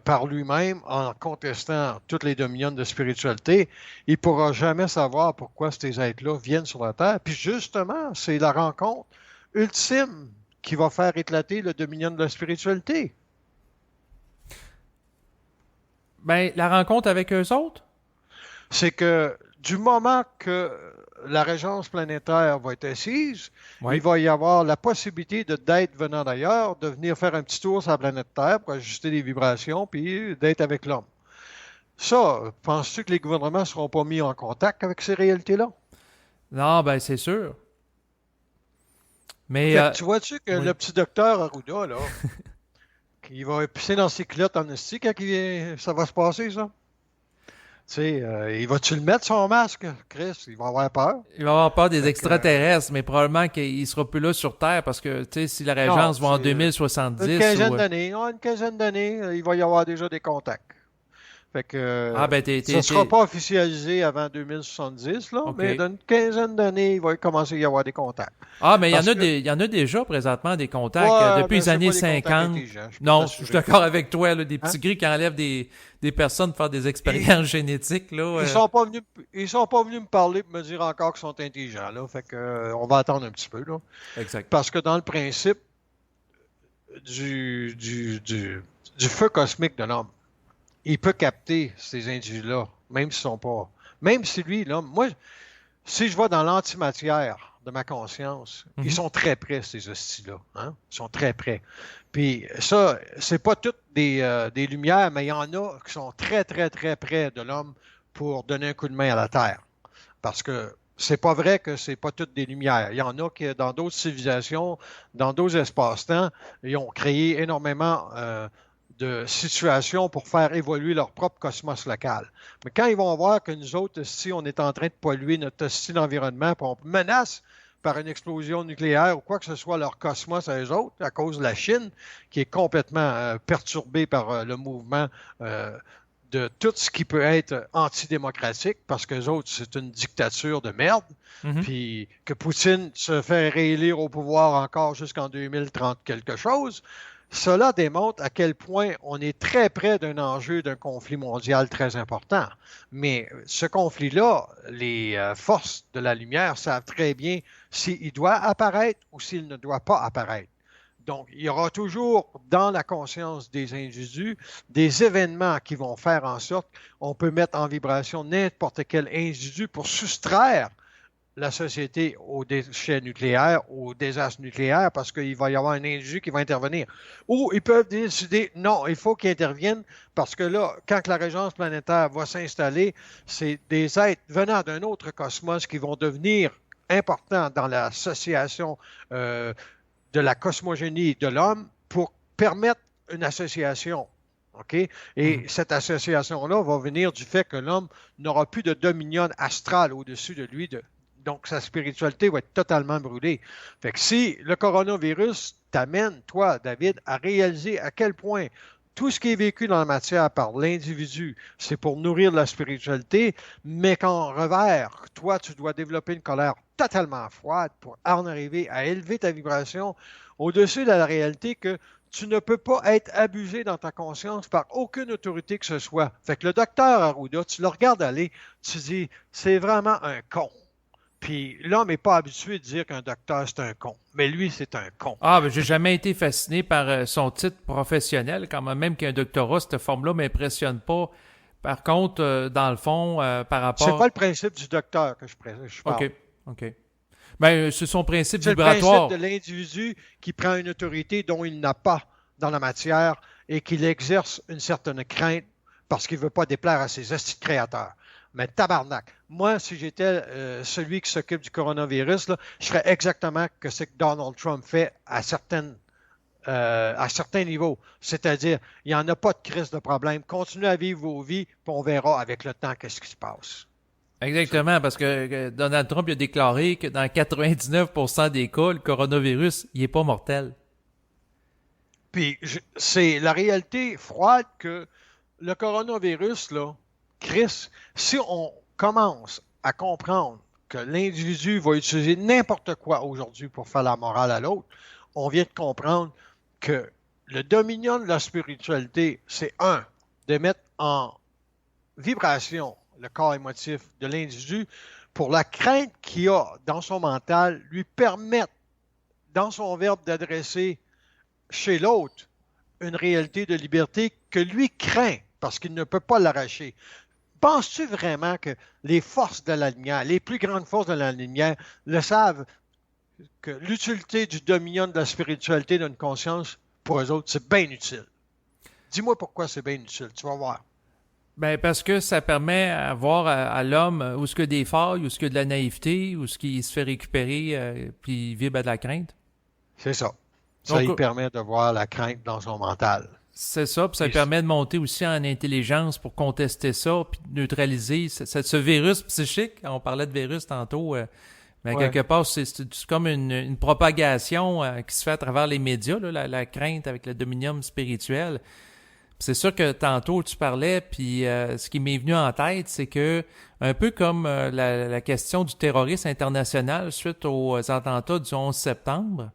par lui-même en contestant toutes les dominions de spiritualité, il ne pourra jamais savoir pourquoi ces êtres-là viennent sur la Terre. Puis justement, c'est la rencontre ultime qui va faire éclater le dominion de la spiritualité. Ben, la rencontre avec eux autres? C'est que du moment que la régence planétaire va être assise, Oui. il va y avoir la possibilité d'êtres venant d'ailleurs, de venir faire un petit tour sur la planète Terre pour ajuster les vibrations, puis d'être avec l'homme. Ça, penses-tu que les gouvernements ne seront pas mis en contact avec ces réalités-là? Non, ben, c'est sûr. Mais, Fait que tu vois-tu que oui. le petit docteur Arruda, là, qui va pisser dans ses culottes en esti quand ça va se passer, ça? Tu sais, il va-tu le mettre son masque, Chris? Il va avoir peur. Il va avoir peur des Fait que, extraterrestres, mais probablement qu'il sera plus là sur Terre parce que, tu sais, si la non, régence va en c'est 2070 une quinzaine ou... d'années. Non, une quinzaine d'années, il va y avoir déjà des contacts. Fait que Ah, ben, ça ne sera pas officialisé avant 2070, là, OK. mais dans une quinzaine d'années, il va commencer à y avoir des contacts. Ah, mais Parce que, il y en a déjà présentement des contacts ouais, depuis mais les c'est années pas des contacts 50. intelligents, je peux Non, je suis t'assurer. d'accord avec toi, là, des Hein? petits gris qui enlèvent des personnes pour faire des expériences génétiques, là. Ils sont pas venus me parler pour me dire encore qu'ils sont intelligents, là. Fait que, on va attendre un petit peu, là. Exact. Parce que dans le principe du feu cosmique de l'homme, il peut capter ces individus-là, même s'ils sont pas. Même si lui, l'homme, moi, si je vais dans l'antimatière de ma conscience, ils sont très près, ces hosties-là. Hein? Ils sont très près. Puis ça, c'est pas toutes des lumières, mais il y en a qui sont très, très, très près de l'homme pour donner un coup de main à la Terre. Parce que c'est pas vrai que c'est pas toutes des lumières. Il y en a qui, dans d'autres civilisations, dans d'autres espaces-temps, ils ont créé énormément de situations pour faire évoluer leur propre cosmos local. Mais quand ils vont voir que nous autres, si on est en train de polluer notre style d'environnement, puis on menace par une explosion nucléaire ou quoi que ce soit leur cosmos à eux autres, à cause de la Chine, qui est complètement perturbée par le mouvement de tout ce qui peut être antidémocratique, parce qu'eux autres, c'est une dictature de merde, puis que Poutine se fait réélire au pouvoir encore jusqu'en 2030 quelque chose. Cela démontre à quel point on est très près d'un enjeu d'un conflit mondial très important. Mais ce conflit-là, les forces de la lumière savent très bien s'il doit apparaître ou s'il ne doit pas apparaître. Donc, il y aura toujours dans la conscience des individus des événements qui vont faire en sorte qu'on peut mettre en vibration n'importe quel individu pour soustraire la société aux déchets nucléaires, aux désastres nucléaires, parce qu'il va y avoir un individu qui va intervenir. Ou ils peuvent décider, non, il faut qu'ils interviennent, parce que là, quand la régence planétaire va s'installer, c'est des êtres venant d'un autre cosmos qui vont devenir importants dans l'association de la cosmogénie de l'homme pour permettre une association. OK? Et cette association-là va venir du fait que l'homme n'aura plus de dominion astral au-dessus de lui, donc, sa spiritualité va être totalement brûlée. Fait que si le coronavirus t'amène, toi, David, à réaliser à quel point tout ce qui est vécu dans la matière par l'individu, c'est pour nourrir la spiritualité, mais qu'en revers, toi, tu dois développer une colère totalement froide pour en arriver à élever ta vibration au-dessus de la réalité que tu ne peux pas être abusé dans ta conscience par aucune autorité que ce soit. Fait que le docteur Arruda, tu le regardes aller, tu dis, c'est vraiment un con. Puis l'homme n'est pas habitué de dire qu'un docteur, c'est un con. Mais lui, c'est un con. Ah, ben j'ai jamais été fasciné par son titre professionnel. Quand même qu'il y ait un doctorat, cette forme-là m'impressionne pas. Par contre, dans le fond, par rapport... C'est pas le principe du docteur que je parle. OK. Ben, c'est son principe c'est vibratoire. C'est le principe de l'individu qui prend une autorité dont il n'a pas dans la matière et qu'il exerce une certaine crainte parce qu'il ne veut pas déplaire à ses estis créateurs. Mais tabarnak, moi, si j'étais celui qui s'occupe du coronavirus, là, je ferais exactement ce que Donald Trump fait à certains niveaux. C'est-à-dire, il n'y en a pas de crise de problème. Continuez à vivre vos vies, puis on verra avec le temps qu'est-ce qui se passe. Exactement, parce que Donald Trump a déclaré que dans 99% des cas, le coronavirus, il n'est pas mortel. Puis, c'est la réalité froide que le coronavirus, là, Chris, si on commence à comprendre que l'individu va utiliser n'importe quoi aujourd'hui pour faire la morale à l'autre, on vient de comprendre que le dominion de la spiritualité, c'est de mettre en vibration le corps émotif de l'individu pour la crainte qu'il a dans son mental, lui permettre, dans son verbe, d'adresser chez l'autre une réalité de liberté que lui craint parce qu'il ne peut pas l'arracher. Penses-tu vraiment que les forces de la lumière, les plus grandes forces de la lumière, le savent que l'utilité du dominion de la spiritualité d'une conscience, pour eux autres, c'est bien utile? Dis-moi pourquoi c'est bien utile, tu vas voir. Ben parce que ça permet à voir à l'homme où ce qu'il y a des failles, où ce qu'il y a de la naïveté, où ce qu'il se fait récupérer, puis il vibre à de la crainte. C'est ça. Ça lui permet de voir la crainte dans son mental. C'est ça, puis ça lui permet de monter aussi en intelligence pour contester ça, puis neutraliser ce virus psychique. On parlait de virus tantôt, mais quelque part, c'est comme une propagation qui se fait à travers les médias, là, la crainte avec le dominium spirituel. C'est sûr que tantôt tu parlais, puis ce qui m'est venu en tête, c'est que un peu comme la question du terrorisme international suite aux attentats du 11 septembre,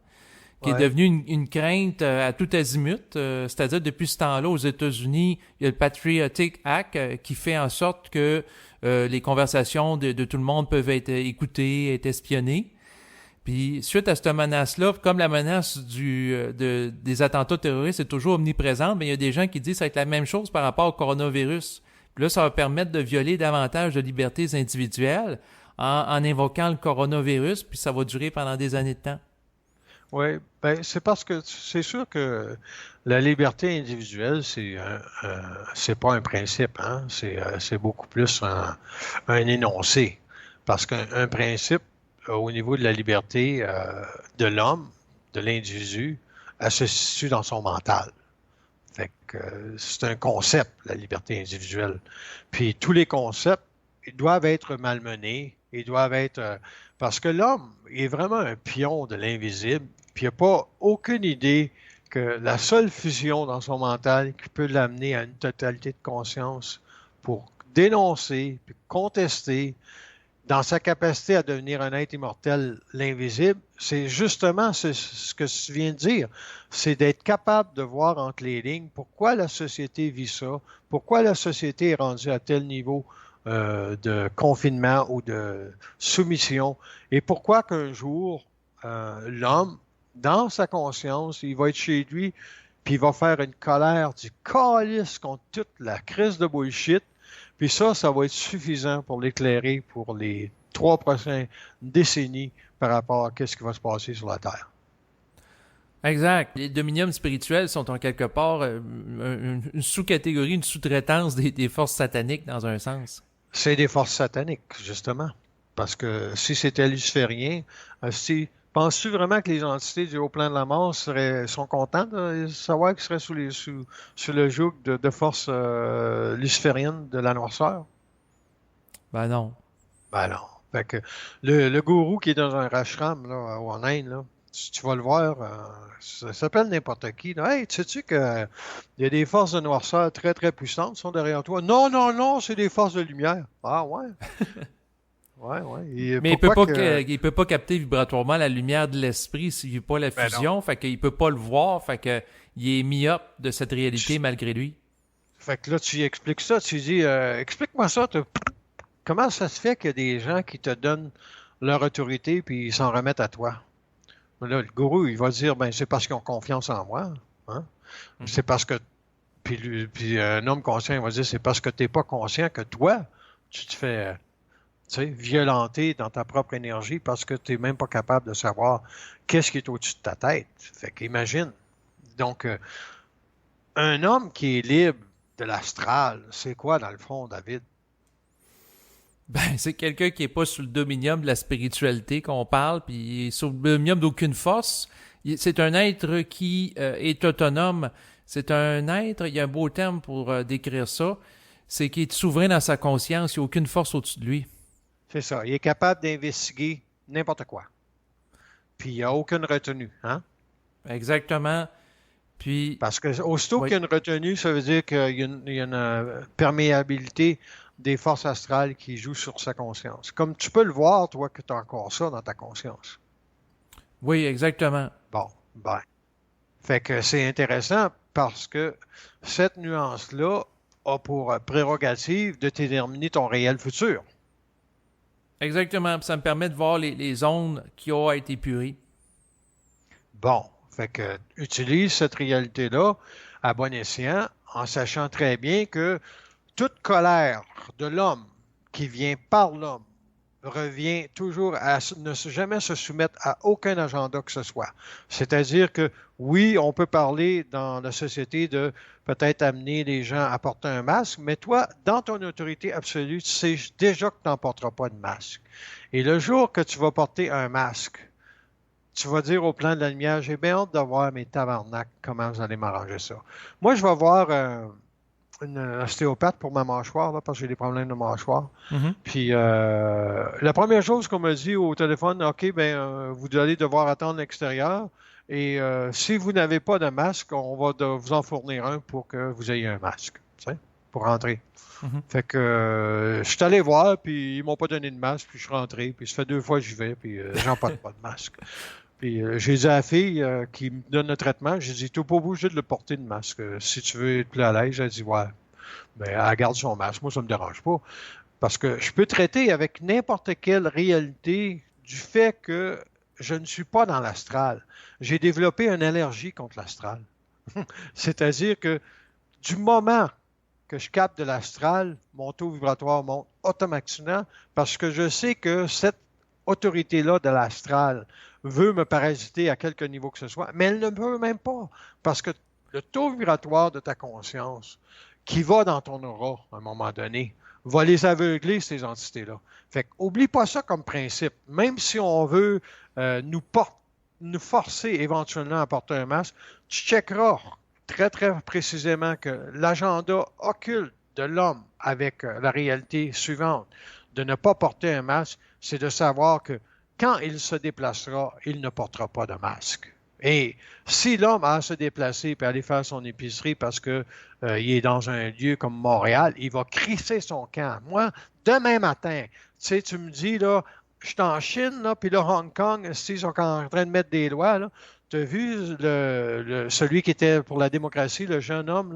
qui est devenu une crainte à tout azimut, c'est-à-dire depuis ce temps-là aux États-Unis, il y a le Patriotic Act qui fait en sorte que les conversations de tout le monde peuvent être écoutées, être espionnées. Puis suite à cette menace-là, comme la menace des attentats terroristes est toujours omniprésente, mais il y a des gens qui disent que ça va être la même chose par rapport au coronavirus. Puis là, ça va permettre de violer davantage de libertés individuelles en invoquant le coronavirus, puis ça va durer pendant des années de temps. Oui, ben c'est parce que c'est sûr que la liberté individuelle, c'est pas un principe, hein? C'est beaucoup plus un énoncé. Parce qu'un principe, au niveau de la liberté de l'homme, de l'individu, elle se situe dans son mental. Fait que c'est un concept, la liberté individuelle. Puis tous les concepts, ils doivent être malmenés, ils doivent être... parce que l'homme est vraiment un pion de l'invisible, puis il n'y a pas aucune idée que la seule fusion dans son mental qui peut l'amener à une totalité de conscience pour dénoncer, puis contester, dans sa capacité à devenir un être immortel, l'invisible, c'est justement ce que tu viens de dire. C'est d'être capable de voir entre les lignes pourquoi la société vit ça, pourquoi la société est rendue à tel niveau de confinement ou de soumission, et pourquoi qu'un jour, l'homme, dans sa conscience, il va être chez lui, puis il va faire une colère du calice contre toute la crise de bullshit. Puis ça va être suffisant pour l'éclairer pour les 3 prochaines décennies par rapport à ce qui va se passer sur la Terre. Exact. Les dominiums spirituels sont en quelque part une sous-catégorie, une sous-traitance des forces sataniques dans un sens. C'est des forces sataniques, justement. Parce que si c'était luciférien, penses-tu vraiment que les entités du haut plan de la mort sont contents de savoir qu'ils seraient sous le joug de forces lucifériennes de la noirceur? Ben non. Ben non. Fait que le gourou qui est dans un ashram là, en Inde, là, tu vas le voir, ça s'appelle n'importe qui. Là. Hey, sais-tu qu'il y a des forces de noirceur très, très puissantes qui sont derrière toi? Non, non, non, c'est des forces de lumière. Ah ouais? Ouais, ouais. Et mais il peut pas capter vibratoirement la lumière de l'esprit s'il vit pas la fusion, fait qu'il peut pas le voir, fait que il est myope de cette réalité malgré lui. Fait que là, tu expliques ça, tu dis, explique-moi ça, comment ça se fait qu'il y a des gens qui te donnent leur autorité puis ils s'en remettent à toi? Là, le gourou, il va dire, ben c'est parce qu'ils ont confiance en moi. Hein? Mm-hmm. C'est parce que... Puis un homme conscient, il va dire, c'est parce que tu n'es pas conscient que toi, tu te fais violenter dans ta propre énergie parce que tu n'es même pas capable de savoir qu'est-ce qui est au-dessus de ta tête. Fait qu'imagine. Donc, un homme qui est libre de l'astral, c'est quoi dans le fond, David? Ben, c'est quelqu'un qui n'est pas sous le dominium de la spiritualité qu'on parle, puis sous le dominium d'aucune force. C'est un être qui est autonome. C'est un être, il y a un beau terme pour décrire ça, c'est qu'il est souverain dans sa conscience, il n'y a aucune force au-dessus de lui. C'est ça, il est capable d'investiguer n'importe quoi. Puis il n'y a aucune retenue, hein? Exactement. Puis, parce que aussitôt qu'il y a une retenue, ça veut dire qu'il y a une perméabilité des forces astrales qui jouent sur sa conscience. Comme tu peux le voir, toi, que tu as encore ça dans ta conscience. Oui, exactement. Bon, ben. Fait que c'est intéressant parce que cette nuance-là a pour prérogative de déterminer ton réel futur. Exactement. Ça me permet de voir les zones qui ont été purées. Bon. Fait que utilise cette réalité-là à bon escient en sachant très bien que toute colère de l'homme qui vient par l'homme revient toujours à ne jamais se soumettre à aucun agenda que ce soit. C'est-à-dire que oui, on peut parler dans la société de peut-être amener les gens à porter un masque, mais toi, dans ton autorité absolue, tu sais déjà que tu n'en porteras pas de masque. Et le jour que tu vas porter un masque, tu vas dire au plan de la lumière, j'ai bien hâte de voir mes tabarnak, comment vous allez m'arranger ça. Moi, je vais voir une ostéopathe pour ma mâchoire, là, parce que j'ai des problèmes de mâchoire. Mm-hmm. Puis, la première chose qu'on me dit au téléphone, OK, vous allez devoir attendre l'extérieur. Et si vous n'avez pas de masque, on va vous en fournir un pour que vous ayez un masque, pour rentrer. Mm-hmm. Fait que je suis allé voir, puis ils m'ont pas donné de masque, puis je suis rentré, puis ça fait 2 fois que j'y vais, puis j'en porte pas de masque. Puis j'ai dit à la fille qui me donne le traitement, j'ai dit, tu n'es pas obligé de le porter de masque. Si tu veux être plus à l'aise, elle dit, ouais, mais elle garde son masque. Moi, ça me dérange pas. Parce que je peux traiter avec n'importe quelle réalité du fait que je ne suis pas dans l'astral. J'ai développé une allergie contre l'astral. C'est-à-dire que du moment que je capte de l'astral, mon taux vibratoire monte automatiquement parce que je sais que cette autorité-là de l'astral veut me parasiter à quelque niveau que ce soit, mais elle ne veut même pas, parce que le taux vibratoire de ta conscience qui va dans ton aura à un moment donné va les aveugler, ces entités-là. Fait qu'oublie pas ça comme principe. Même si on veut nous forcer éventuellement à porter un masque, tu checkeras très, très précisément que l'agenda occulte de l'homme avec la réalité suivante, de ne pas porter un masque, c'est de savoir que quand il se déplacera, il ne portera pas de masque. Et si l'homme a à se déplacer et aller faire son épicerie parce que il est dans un lieu comme Montréal, il va crisser son camp. Moi, demain matin, tu sais, tu me dis, là, je suis en Chine, là, puis là, Hong Kong, ils sont en train de mettre des lois, là. Tu as vu celui qui était pour la démocratie, le jeune homme,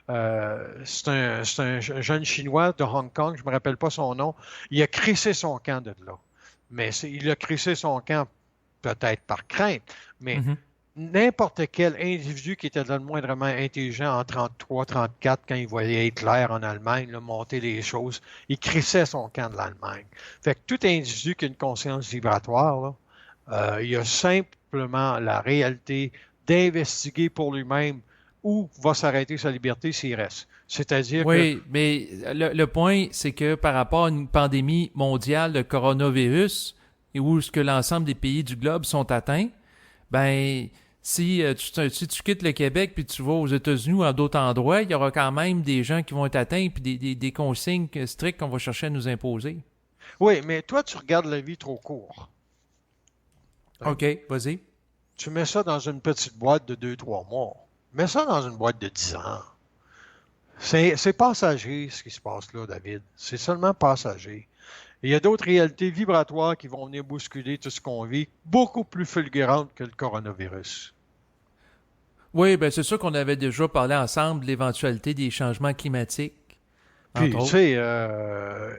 là, c'est un jeune Chinois de Hong Kong, je ne me rappelle pas son nom. Il a crissé son camp de là. Mais il a crissé son camp peut-être par crainte, mais Mhm. n'importe quel individu qui était le moindrement intelligent en 33, 34, quand il voyait Hitler en Allemagne, là, monter les choses, il crissait son camp de l'Allemagne. Fait que tout individu qui a une conscience vibratoire, là, il a simplement la réalité d'investiguer pour lui-même où va s'arrêter sa liberté s'il reste. C'est-à-dire que, Oui, mais le point, c'est que par rapport à une pandémie mondiale de coronavirus, et où ce que l'ensemble des pays du globe sont atteints, ben si tu quittes le Québec puis tu vas aux États-Unis ou à d'autres endroits, il y aura quand même des gens qui vont être atteints puis des consignes strictes qu'on va chercher à nous imposer. oui, mais toi, tu regardes la vie trop court. Hein? OK, vas-y. Tu mets ça dans une petite boîte de 2, 3 mois. Mets ça dans une boîte de 10 ans. C'est passager ce qui se passe là, David. C'est seulement passager. Et il y a d'autres réalités vibratoires qui vont venir bousculer tout ce qu'on vit, beaucoup plus fulgurantes que le coronavirus. Oui, ben c'est sûr qu'on avait déjà parlé ensemble de l'éventualité des changements climatiques, entre Puis, tu autres. sais,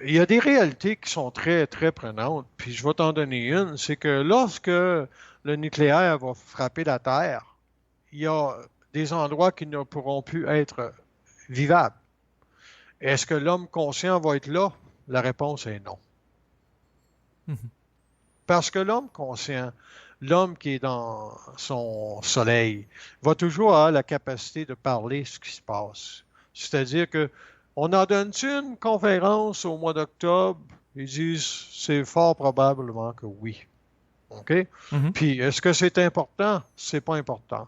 il y a des réalités qui sont très, très prenantes. Puis, je vais t'en donner une. C'est que lorsque le nucléaire va frapper la Terre, il y a des endroits qui ne pourront plus être vivables. Est-ce que l'homme conscient va être là? La réponse est non. Mhm. Parce que l'homme conscient, l'homme qui est dans son soleil, va toujours avoir la capacité de parler ce qui se passe. C'est-à-dire que on en donne-tu une conférence au mois d'octobre? Ils disent, c'est fort probablement que oui. OK? Mhm. Puis, est-ce que c'est important? C'est pas important.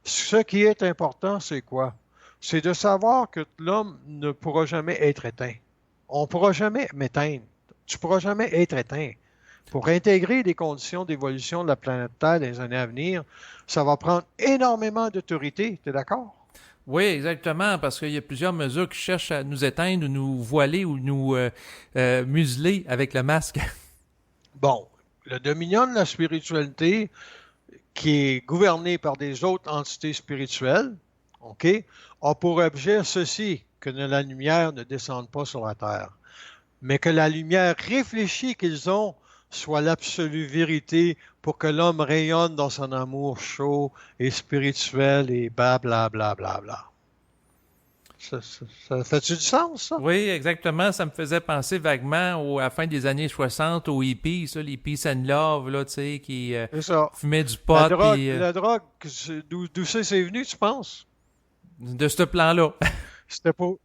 Ce qui est important, c'est quoi? C'est de savoir que l'homme ne pourra jamais être éteint. On ne pourra jamais m'éteindre. Tu ne pourras jamais être éteint. Pour intégrer les conditions d'évolution de la planète Terre dans les années à venir, ça va prendre énormément d'autorité. Tu es d'accord? Oui, exactement, parce qu'il y a plusieurs mesures qui cherchent à nous éteindre ou nous voiler ou nous museler avec le masque. Bon, le dominion de la spiritualité, qui est gouverné par des autres entités spirituelles, OK, a pour objet ceci, que la lumière ne descende pas sur la terre, mais que la lumière réfléchie qu'ils ont soit l'absolue vérité pour que l'homme rayonne dans son amour chaud et spirituel et blablabla. Bla, bla, bla, bla. Ça fait-tu du sens, ça? Oui, exactement. Ça me faisait penser vaguement à la fin des années 60 aux hippies, ça, les peace and love, là, tu sais, qui C'est ça. fumaient du pot, puis La drogue, d'où c'est venu, tu penses? de ce plan-là. C'était pour,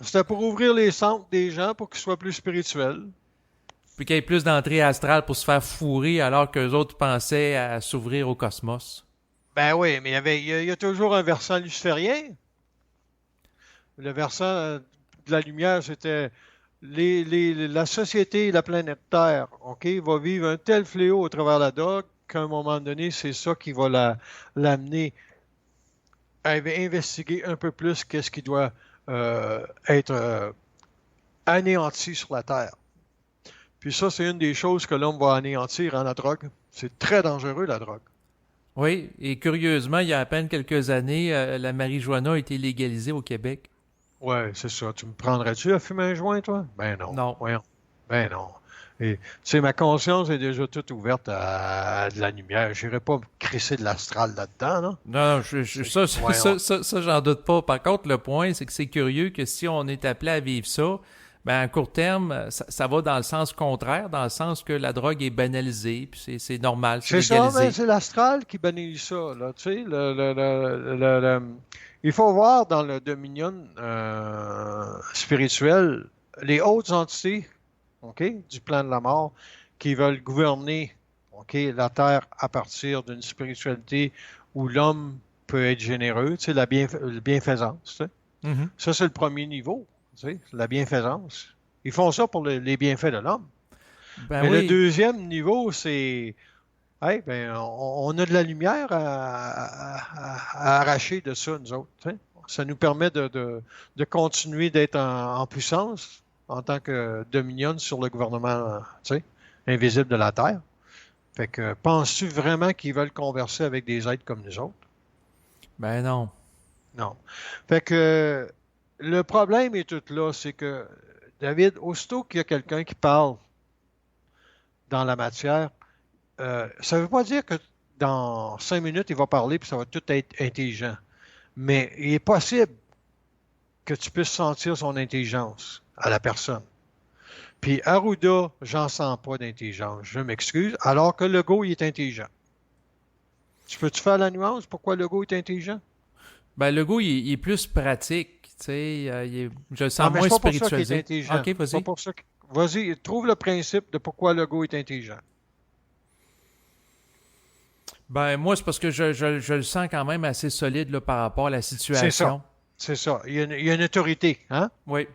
c'était pour ouvrir les centres des gens pour qu'ils soient plus spirituels. Puis qu'il y ait plus d'entrée astrale pour se faire fourrer alors qu'eux autres pensaient à s'ouvrir au cosmos. Ben oui, mais il y a toujours un versant luciférien. Le versant de la lumière, c'était la société et la planète Terre, OK, va vivre un tel fléau au travers de la drogue qu'à un moment donné, c'est ça qui va l'amener à investiguer un peu plus qu'est-ce qui doit être anéanti sur la Terre. Puis ça, c'est une des choses que l'homme va anéantir en la drogue. C'est très dangereux, la drogue. Oui, et curieusement, il y a à peine quelques années, la marijuana a été légalisée au Québec. Ouais, c'est ça. Tu me prendrais-tu à fumer un joint, toi? Ben non. Non. Voyons. Ben non. Et, tu sais, ma conscience est déjà toute ouverte à de la lumière. Je n'irai pas me crisser de l'astral là-dedans, là. Non, Voyons. ça, j'en doute pas. Par contre, le point, c'est que c'est curieux que si on est appelé à vivre ça, ben, à court terme, ça va dans le sens contraire, dans le sens que la drogue est banalisée, puis c'est normal, c'est C'est ça, mais légalisé. c'est l'astral qui bannit ça, là. Tu sais, il faut voir dans le dominion spirituel les hautes entités, OK, du plan de la mort, qui veulent gouverner, OK, la terre à partir d'une spiritualité où l'homme peut être généreux, tu sais, la bienfaisance. Tu sais. Mhm. Ça, c'est le premier niveau, tu sais, la bienfaisance. Ils font ça pour les bienfaits de l'homme. Ben Mais le oui, deuxième niveau, c'est, hey, ben, on a de la lumière à arracher de ça, nous autres. Tu sais. Ça nous permet de continuer d'être en puissance en tant que dominion sur le gouvernement, tu sais, invisible de la Terre. Fait que penses-tu vraiment qu'ils veulent converser avec des êtres comme nous autres? ben non. Non. Fait que le problème est tout là, c'est que David, aussitôt qu'il y a quelqu'un qui parle dans la matière, ça ne veut pas dire que dans 5 minutes, il va parler puis ça va tout être intelligent. Mais il est possible que tu puisses sentir son intelligence à la personne. Puis Arruda, j'en sens pas d'intelligence. Je m'excuse. Alors que Legault, il est intelligent. Tu peux-tu faire la nuance? Pourquoi Legault est intelligent? Ben Legault, il est plus pratique, tu sais, je le Non, sens mais moins c'est pas pour ça qu'il est spiritualisé. intelligent. OK, C'est pas vas-y. pour ça que... Vas-y, trouve le principe de pourquoi Legault est intelligent. Ben moi, c'est parce que je le sens quand même assez solide là, par rapport à la C'est ça. situation. C'est ça. Il y a une autorité, hein? Oui,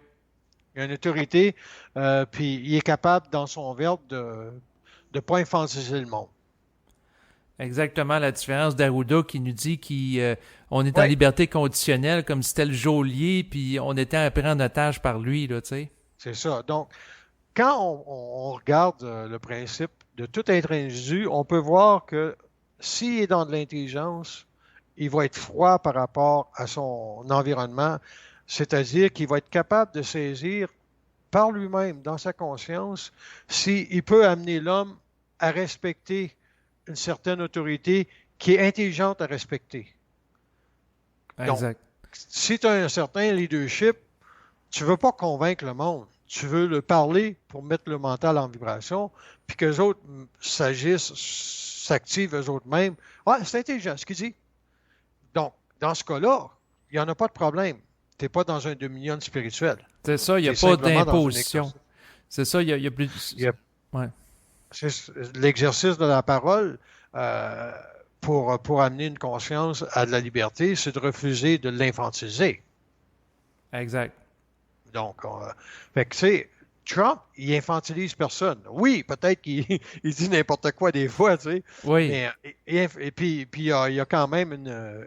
Il y a une autorité, puis il est capable, dans son verbe, de ne pas infantiliser le monde. exactement la différence d'Arruda qui nous dit qu'on est en Oui, liberté conditionnelle comme si c'était le geôlier, puis on était pris en otage par lui, là, tu sais. c'est ça. Donc, quand on regarde le principe de tout être individu, on peut voir que s'il est dans de l'intelligence, il va être froid par rapport à son environnement, c'est-à-dire qu'il va être capable de saisir par lui-même, dans sa conscience, s'il peut amener l'homme à respecter une certaine autorité qui est intelligente à respecter. Donc, Exact. si tu as un certain leadership, tu ne veux pas convaincre le monde. Tu veux le parler pour mettre le mental en vibration, puis qu'eux autres s'agissent, s'activent eux autres mêmes. Ah, c'est intelligent ce qu'il dit. Donc, dans ce cas-là, il n'y en a pas de problème. Tu n'es pas dans un dominion spirituel. C'est ça, il n'y Tu a es pas simplement dans une d'imposition. exercice. C'est ça, il y a plus... Il y a Ouais. L'exercice de la parole euh, pour amener une conscience à de la liberté, c'est de refuser de l'infantiliser. Exact. Donc, fait que, tu sais, Trump, il infantilise personne. Oui, peut-être qu'il il dit n'importe quoi des fois, tu sais, Oui, mais et puis il y a quand même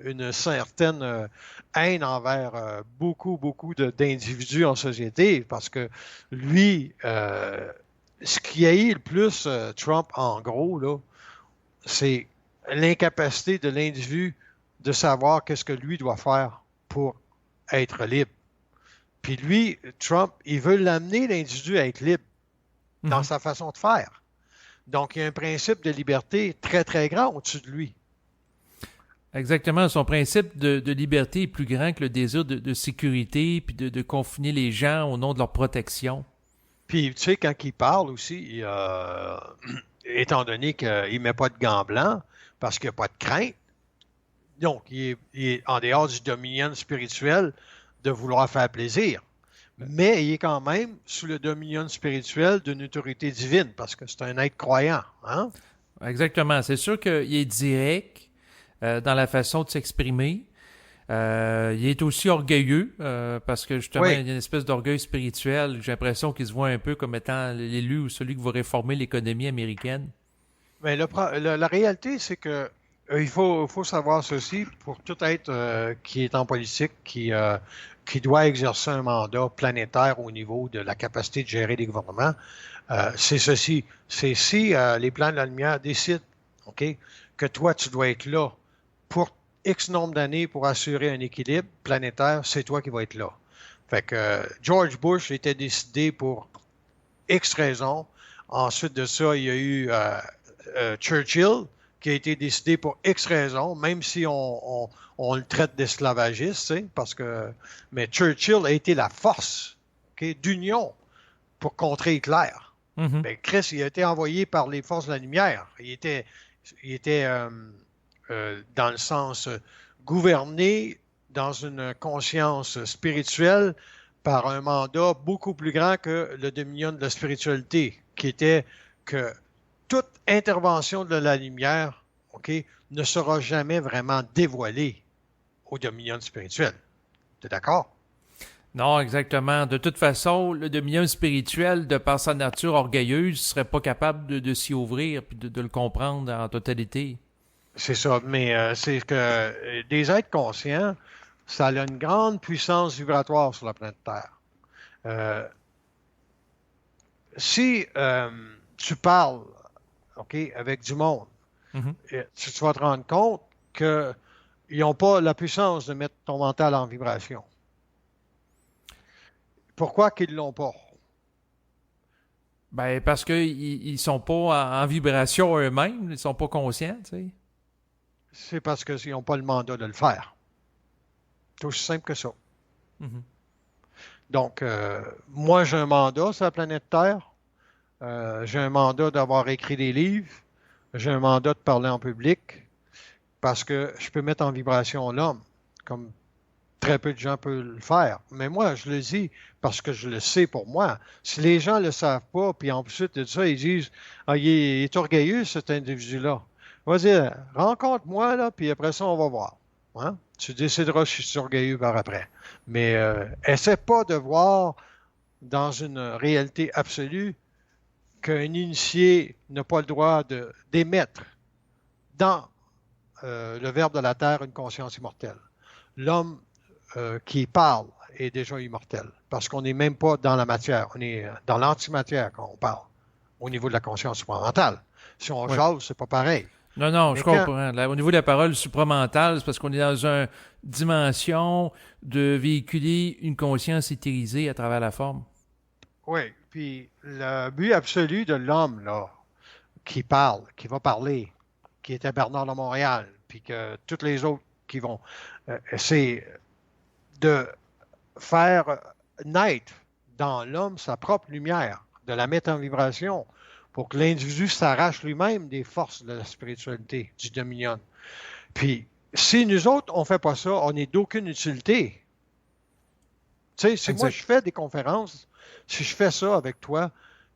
une certaine haine envers beaucoup d'individus en société parce que lui, ce qui haït le plus Trump, en gros, là, c'est l'incapacité de l'individu de savoir qu'est-ce que lui doit faire pour être libre. Puis lui, Trump, il veut l'amener, l'individu, à être libre dans mhm. sa façon de faire. Donc, il y a un principe de liberté très, très grand au-dessus de lui. Exactement. Son principe de liberté est plus grand que le désir de sécurité puis de confiner les gens au nom de leur protection. Puis, tu sais, quand il parle aussi, étant donné qu'il ne met pas de gants blancs, parce qu'il n'y a pas de crainte, donc il est en dehors du dominion spirituel de vouloir faire plaisir. Mais il est quand même sous le dominion spirituel d'une autorité divine, parce que c'est un être croyant. Hein? Exactement. C'est sûr qu'il est direct dans la façon de s'exprimer. Il est aussi orgueilleux parce que justement, Oui, il y a une espèce d'orgueil spirituel. J'ai l'impression qu'il se voit un peu comme étant l'élu ou celui qui va réformer l'économie américaine. mais la réalité, c'est que faut savoir ceci pour tout être qui est en politique, qui doit exercer un mandat planétaire au niveau de la capacité de gérer des gouvernements. C'est ceci. C'est si les plans de la lumière décident, OK, que toi, tu dois être là pour X nombre d'années pour assurer un équilibre planétaire, c'est toi qui vas être là. Fait que George Bush était décidé pour X raisons. Ensuite de ça, il y a eu Churchill qui a été décidé pour X raisons, même si on le traite d'esclavagiste, parce que mais Churchill a été la force, OK, d'union pour contrer Hitler. Mhm. Ben, Chris, il a été envoyé par les forces de la lumière. Il était dans le sens gouverné dans une conscience spirituelle par un mandat beaucoup plus grand que le dominion de la spiritualité, qui était que toute intervention de la lumière, OK, ne sera jamais vraiment dévoilée. au dominion spirituel. Tu es d'accord? Non, exactement. De toute façon, le dominion spirituel, de par sa nature orgueilleuse, ne serait pas capable de s'y ouvrir et de le comprendre en totalité. C'est ça, mais c'est que des êtres conscients, ça a une grande puissance vibratoire sur la planète Terre. Euh, si tu parles, OK, avec du monde, Mhm. tu vas te rendre compte qu'ils n'ont pas la puissance de mettre ton mental en vibration. Pourquoi qu'ils ne l'ont pas? Ben, parce qu'ils sont pas en vibration eux-mêmes, ils sont pas conscients, tu sais. C'est parce qu'ils n'ont pas le mandat de le faire. C'est aussi simple que ça. Mhm. Donc, moi, j'ai un mandat sur la planète Terre. J'ai un mandat d'avoir écrit des livres. J'ai un mandat de parler en public parce que je peux mettre en vibration l'homme, comme très peu de gens peuvent le faire. Mais moi, je le dis parce que je le sais pour moi. Si les gens ne le savent pas, puis ensuite de ça, ils disent ah, il est orgueilleux, cet individu-là. On va dire rencontre-moi, là, puis après ça, on va voir. Hein? Tu décideras si je suis orgueilleux par après. Mais essaie pas de voir dans une réalité absolue qu'un initié n'a pas le droit d'émettre dans le Verbe de la Terre une conscience immortelle. L'homme qui parle est déjà immortel, parce qu'on n'est même pas dans la matière, on est dans l'antimatière quand on parle, au niveau de la conscience supramentale. Si on Oui. jase, c'est pas pareil. Non, non, je Mais quand, comprends. Là, au niveau de la parole supramentale, c'est parce qu'on est dans une dimension de véhiculer une conscience éthérisée à travers la forme. oui, puis le but absolu de l'homme, là, qui parle, qui va parler, qui était Bernard de Montréal, puis que tous les autres qui vont, c'est de faire naître dans l'homme sa propre lumière, de la mettre en vibration pour que l'individu s'arrache lui-même des forces de la spiritualité, du dominion. Puis, si nous autres, on ne fait pas ça, on n'est d'aucune utilité. Tu sais, si moi Exact. je fais des conférences, si je fais ça avec toi,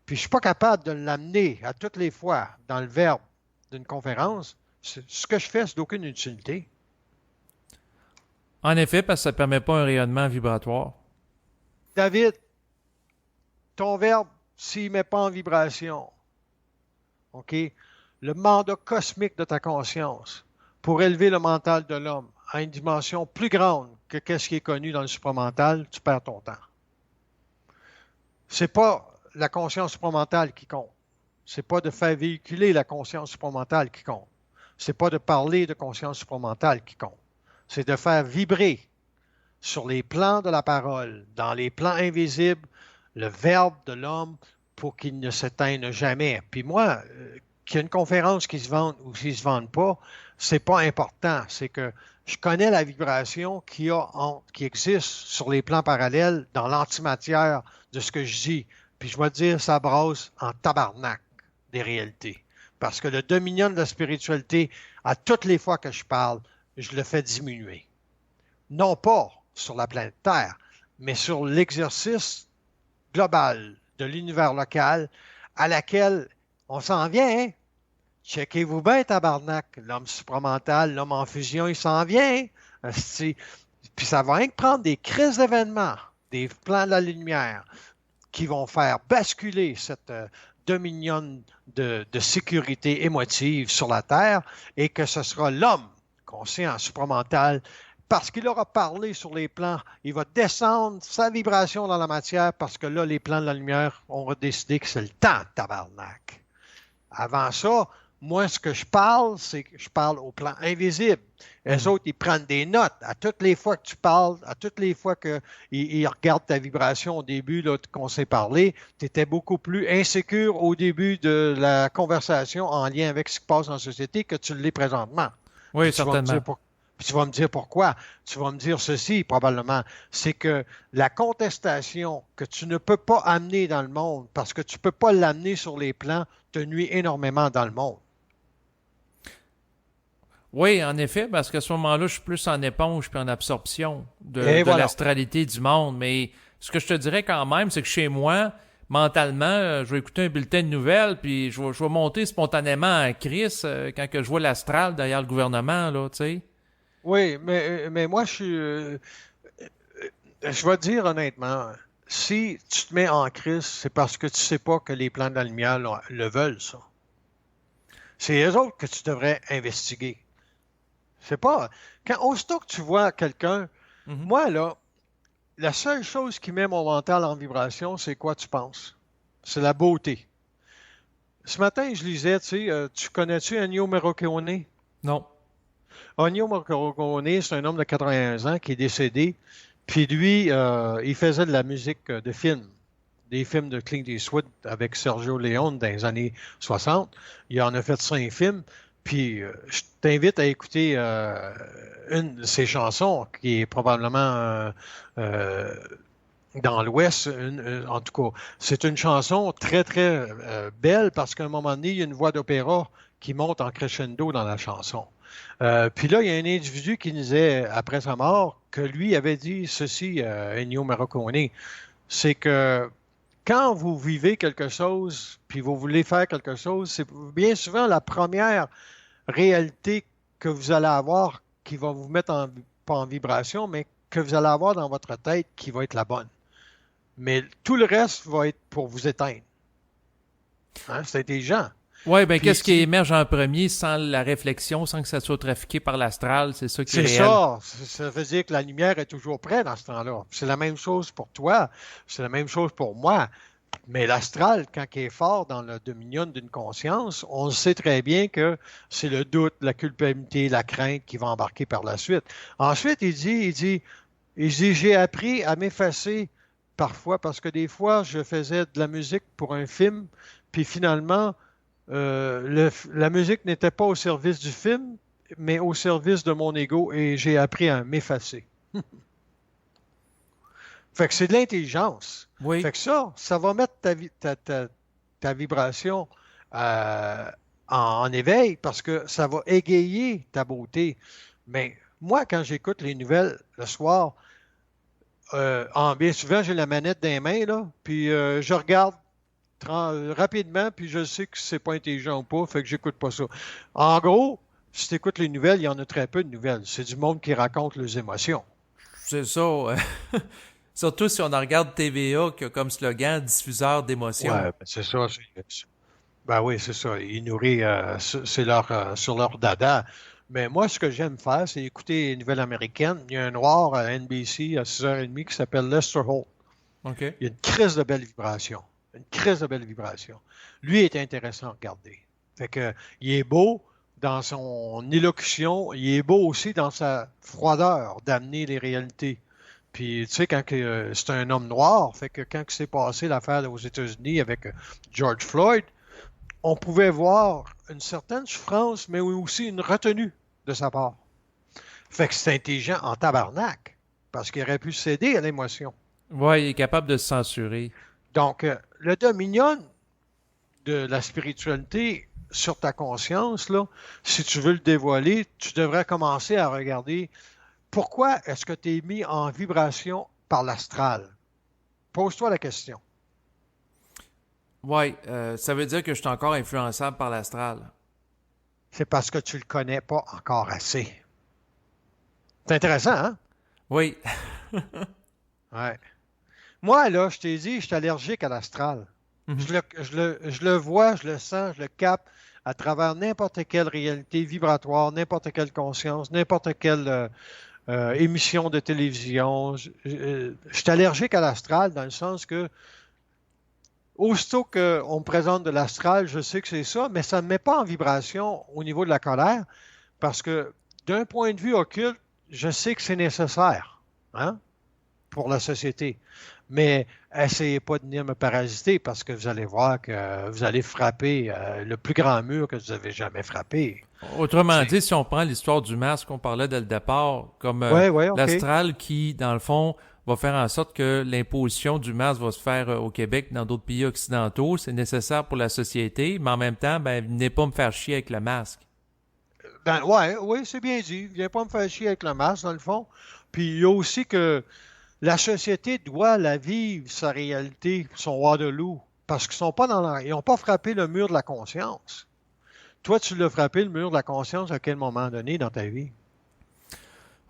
puis je ne suis pas capable de l'amener à toutes les fois dans le verbe d'une conférence, ce que je fais, c'est d'aucune utilité. En effet, parce que ça ne permet pas un rayonnement vibratoire. David, ton verbe, s'il ne met pas en vibration, OK, le mandat cosmique de ta conscience pour élever le mental de l'homme à une dimension plus grande que ce qui est connu dans le supramental, tu perds ton temps. C'est pas la conscience supramentale qui compte. C'est pas de faire véhiculer la conscience supramentale qui compte. C'est pas de parler de conscience supramentale qui compte. C'est de faire vibrer sur les plans de la parole, dans les plans invisibles, le verbe de l'homme pour qu'il ne s'éteigne jamais. Puis moi, qu'il y ait une conférence qui se vende ou qui ne se vende pas, c'est pas important. C'est que je connais la vibration qui existe sur les plans parallèles dans l'antimatière de ce que je dis. Puis je vais te dire, ça brasse en tabarnak des réalités. Parce que le dominion de la spiritualité, à toutes les fois que je parle, je le fais diminuer. Non pas sur la planète Terre, mais sur l'exercice global de l'univers local à laquelle on s'en vient. Hein? Checkez-vous bien, tabarnak. L'homme supramental, l'homme en fusion, il s'en vient. Puis ça va rien que prendre des crises d'événements, des plans de la lumière qui vont faire basculer cette dominion de sécurité émotive sur la Terre et que ce sera l'homme conscient, supramental, parce qu'il aura parlé sur les plans, il va descendre sa vibration dans la matière parce que là, les plans de la lumière ont décidé que c'est le temps, tabarnak. Avant ça, moi, ce que je parle, c'est que je parle au plan invisible. Les autres, ils prennent des notes. À toutes les fois que tu parles, à toutes les fois qu'ils regardent ta vibration au début là, qu'on s'est parlé, tu étais beaucoup plus insécure au début de la conversation en lien avec ce qui se passe dans la société que tu l'es présentement. Oui, Puis certainement. tu vas me dire pourquoi. Tu vas me dire ceci, probablement. C'est que la contestation que tu ne peux pas amener dans le monde, parce que tu ne peux pas l'amener sur les plans, te nuit énormément dans le monde. Oui, en effet, parce qu'à ce moment-là, je suis plus en éponge puis en absorption Et de voilà. l'astralité du monde. Mais ce que je te dirais quand même, c'est que chez moi, mentalement, je vais écouter un bulletin de nouvelles, puis je vais monter spontanément en crise quand que je vois l'astral derrière le gouvernement, là, tu sais. Oui, mais moi, je vais te dire honnêtement, si tu te mets en crise, c'est parce que tu sais pas que les plans de la lumière le veulent, ça. C'est eux autres que tu devrais investiguer. C'est pas. Aussitôt que tu vois quelqu'un, Mhm. moi, là, la seule chose qui met mon mental en vibration, c'est quoi tu penses? C'est la beauté. Ce matin, je lisais, tu sais, tu connais-tu Ennio Morricone? Non. Ennio Morricone, c'est un homme de 81 ans qui est décédé. Puis lui, il faisait de la musique de film, des films de Clint Eastwood avec Sergio Leone dans les années 60. Il en a fait 5 films. Puis je t'invite à écouter une de ses chansons qui est probablement euh, dans l'Ouest, en tout cas. C'est une chanson très, très belle parce qu'à un moment donné, il y a une voix d'opéra qui monte en crescendo dans la chanson. Puis là, il y a un individu qui disait, après sa mort, que lui avait dit ceci, Ennio Morricone, c'est que quand vous vivez quelque chose, puis vous voulez faire quelque chose, c'est bien souvent la première réalité que vous allez avoir qui va vous mettre pas en vibration, mais que vous allez avoir dans votre tête qui va être la bonne. Mais tout le reste va être pour vous éteindre. Hein? C'est intelligent. Ouais, ben Puis il qu'est-ce qui dit, émerge en premier sans la réflexion, sans que ça soit trafiqué par l'astral, c'est ça qui est c'est réel. ça. Ça veut dire que la lumière est toujours prête dans ce temps-là. C'est la même chose pour toi. C'est la même chose pour moi. Mais l'astral, quand il est fort dans le dominion d'une conscience, on sait très bien que c'est le doute, la culpabilité, la crainte qui va embarquer par la suite. Ensuite, il dit, j'ai appris à m'effacer parfois parce que des fois, je faisais de la musique pour un film, puis finalement, la musique n'était pas au service du film, mais au service de mon ego et j'ai appris à m'effacer. Fait que c'est de l'intelligence. Oui. Fait que ça va mettre ta vibration euh, en éveil parce que ça va égayer ta beauté. Mais moi, quand j'écoute les nouvelles le soir, bien souvent, j'ai la manette dans les mains, là, puis je regarde rapidement, puis je sais que c'est pas intelligent ou pas, fait que j'écoute pas ça. En gros, si tu écoutes les nouvelles, il y en a très peu de nouvelles. C'est du monde qui raconte leurs émotions. C'est ça. Surtout si on en regarde TVA qui a comme slogan diffuseur d'émotions. Ouais, ben, c'est ça. Ben oui, c'est ça. Ils nourrissent, sur leur dada. Mais moi, ce que j'aime faire, c'est écouter les nouvelles américaines. Il y a un noir à NBC à 6h30 qui s'appelle Lester Holt. OK. Il y a une crise de belle vibration. Une crise de belle vibration. Lui est intéressant à regarder. Fait que, il est beau dans son élocution, il est beau aussi dans sa froideur d'amener les réalités. Puis, tu sais, c'est un homme noir, fait que quand s'est passé l'affaire aux États-Unis avec George Floyd, on pouvait voir une certaine souffrance, mais aussi une retenue de sa part. Fait que c'est intelligent en tabarnak, parce qu'il aurait pu céder à l'émotion. Ouais, il est capable de se censurer. Donc, le dominion de la spiritualité sur ta conscience, là, si tu veux le dévoiler, tu devrais commencer à regarder pourquoi est-ce que tu es mis en vibration par l'astral. Pose-toi la question. Ouais, ça veut dire que je suis encore influençable par l'astral. C'est parce que tu ne le connais pas encore assez. C'est intéressant, hein? Oui. Ouais. Moi, là, je t'ai dit, je suis allergique à l'astral. Mhm. Je le vois, je le sens, je le capte à travers n'importe quelle réalité vibratoire, n'importe quelle conscience, n'importe quelle émission de télévision. Je suis allergique à l'astral dans le sens que aussitôt qu'on me présente de l'astral, je sais que c'est ça, mais ça ne me met pas en vibration au niveau de la colère parce que d'un point de vue occulte, je sais que c'est nécessaire, hein, pour la société. Mais essayez pas de venir me parasiter parce que vous allez voir que vous allez frapper le plus grand mur que vous avez jamais frappé. Autrement C'est... dit, si on prend l'histoire du masque qu'on parlait dès le départ, comme Ouais, ouais, OK. l'astral qui, dans le fond, va faire en sorte que l'imposition du masque va se faire au Québec, dans d'autres pays occidentaux, c'est nécessaire pour la société, mais en même temps, ben, venez pas me faire chier avec le masque. Ben, ouais, oui, c'est bien dit. Viens pas me faire chier avec le masque, dans le fond. Puis il y a aussi que la société doit la vivre, sa réalité, son Waterloo, parce qu'ils sont pas ils n'ont pas frappé le mur de la conscience. Toi, tu l'as frappé le mur de la conscience à quel moment donné dans ta vie?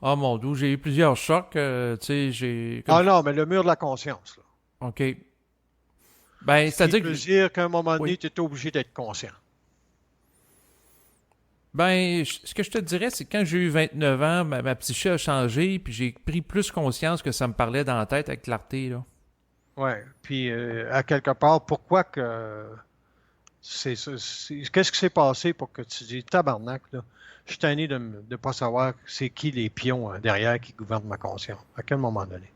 Ah mon Dieu, j'ai eu plusieurs chocs. Tu sais, Ah non, mais le mur de la conscience, là. OK. Ben, Ce qui c'est-à-dire veut que... dire qu'à un moment Oui. donné, tu es obligé d'être conscient. Ben, ce que je te dirais, c'est que quand j'ai eu 29 ans, ma psyché a changé, puis j'ai pris plus conscience que ça me parlait dans la tête avec clarté, là. Ouais. Puis, à quelque part, pourquoi que qu'est-ce qui s'est passé pour que tu dis tabarnak, là? Je suis tanné de ne pas savoir c'est qui les pions derrière qui gouvernent ma conscience. À quel moment donné?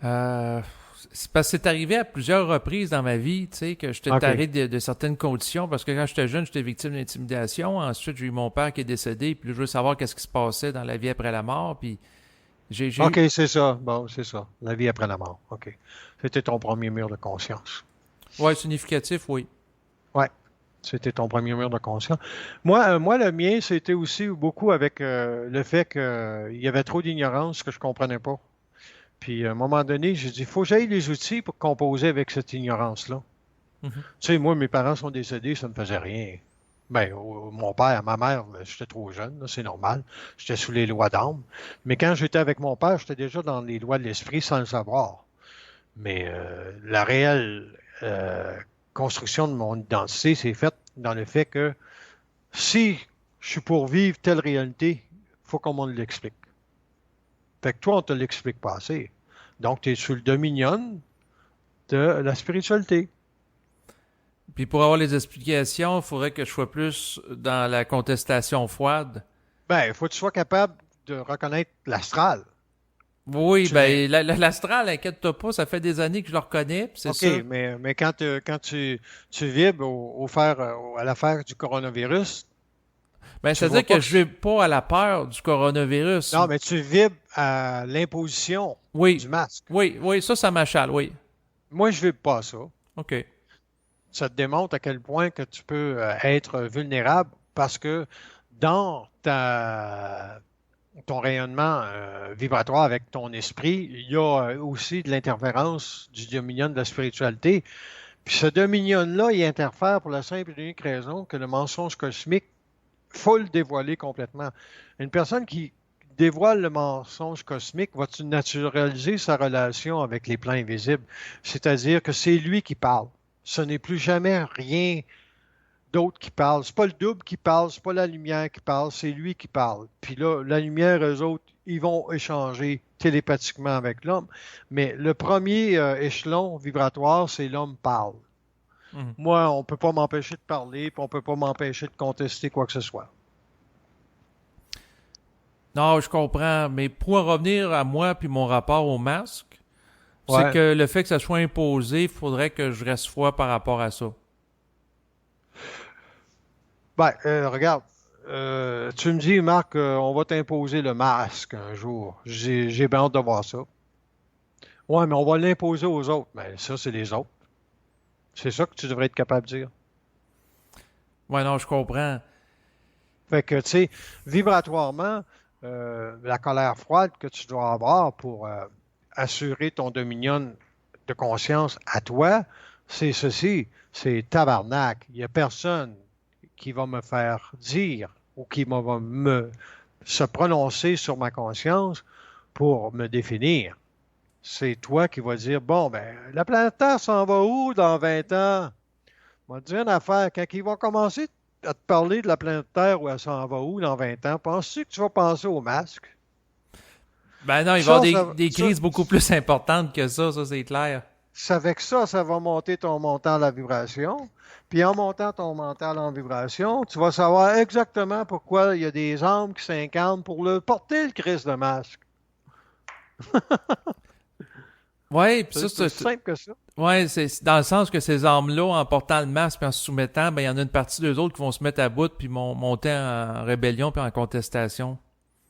Euh, c'est parce que c'est arrivé à plusieurs reprises dans ma vie, tu sais, que j'étais OK. taré de certaines conditions, parce que quand j'étais jeune, j'étais victime d'intimidation. Ensuite, j'ai eu mon père qui est décédé, puis là, je veux savoir qu'est-ce qui se passait dans la vie après la mort, puis j'ai OK, eu... c'est ça. Bon, c'est ça. La vie après la mort. OK. C'était ton premier mur de conscience. Ouais, significatif, oui. Ouais. C'était ton premier mur de conscience. Moi, le mien, c'était aussi beaucoup avec le fait qu'il y avait trop d'ignorance que je comprenais pas. Puis, à un moment donné, j'ai dit, il faut que j'aille les outils pour composer avec cette ignorance-là. Mhm. Tu sais, moi, mes parents sont décédés, ça ne me faisait rien. Ben, mon père, ma mère, j'étais trop jeune, là, c'est normal. J'étais sous les lois d'âme. Mais quand j'étais avec mon père, j'étais déjà dans les lois de l'esprit sans le savoir. Mais la réelle construction de mon identité, c'est faite dans le fait que si je suis pour vivre telle réalité, il faut qu'on me l'explique. Fait que toi, on ne te l'explique pas assez. Donc, tu es sous le dominion de la spiritualité. Puis pour avoir les explications, il faudrait que je sois plus dans la contestation froide. Ben, il faut que tu sois capable de reconnaître l'astral. Oui, Tu l'es. ben l'astral, inquiète-toi pas, ça fait des années que je le reconnais, puis c'est OK, ça. mais quand tu vibres à l'affaire du coronavirus, Ben, tu vois c'est-à-dire pas que que... je vais pas à la peur du coronavirus. Non, mais tu vibres à l'imposition Oui, du masque. oui, ça m'achale, oui. Moi, je vibre pas à ça. OK. Ça te démontre à quel point que tu peux être vulnérable parce que dans ton rayonnement vibratoire avec ton esprit, il y a aussi de l'interférence du dominion de la spiritualité. Puis ce dominion-là, il interfère pour la simple et unique raison que le mensonge cosmique, faut le dévoiler complètement. Une personne qui dévoile le mensonge cosmique va-tu naturaliser sa relation avec les plans invisibles? C'est-à-dire que c'est lui qui parle. Ce n'est plus jamais rien d'autre qui parle. C'est pas le double qui parle, c'est pas la lumière qui parle, c'est lui qui parle. Puis là, la lumière, eux autres, ils vont échanger télépathiquement avec l'homme. Mais le premier échelon vibratoire, c'est l'homme parle. Mhm. Moi, on peut pas m'empêcher de parler, puis on peut pas m'empêcher de contester quoi que ce soit. Non, je comprends, mais pour en revenir à moi puis mon rapport au masque, c'est Ouais. que le fait que ça soit imposé, il faudrait que je reste froid par rapport à ça. Ben, regarde, tu me dis, Marc, on va t'imposer le masque un jour. J'ai bien hâte de voir ça. Ouais, mais on va l'imposer aux autres. Mais ça, c'est les autres. C'est ça que tu devrais être capable de dire. Ouais, non, je comprends. Fait que, tu sais, vibratoirement, la colère froide que tu dois avoir pour assurer ton dominion de conscience à toi, c'est ceci, c'est tabarnak. Il n'y a personne qui va me faire dire ou qui va me se prononcer sur ma conscience pour me définir. C'est toi qui vas dire, bon, ben, la planète Terre s'en va où dans 20 ans? On va te dire une affaire, quand ils vont commencer à te parler de la planète Terre où elle s'en va où dans 20 ans, penses-tu que tu vas penser au masque? Ben non, il va y avoir Ça, des crises beaucoup plus importantes que ça c'est clair. avec ça, ça va monter ton mental à vibration. Puis en montant ton mental en vibration, tu vas savoir exactement pourquoi il y a des âmes qui s'incarnent pour le porter le Christ de masque. Ouais, puis C'est aussi simple que ça. ouais, c'est dans le sens que ces armes-là, en portant le masque puis en se soumettant, ben il y en a une partie d'eux autres qui vont se mettre à bout puis monter en rébellion puis en contestation.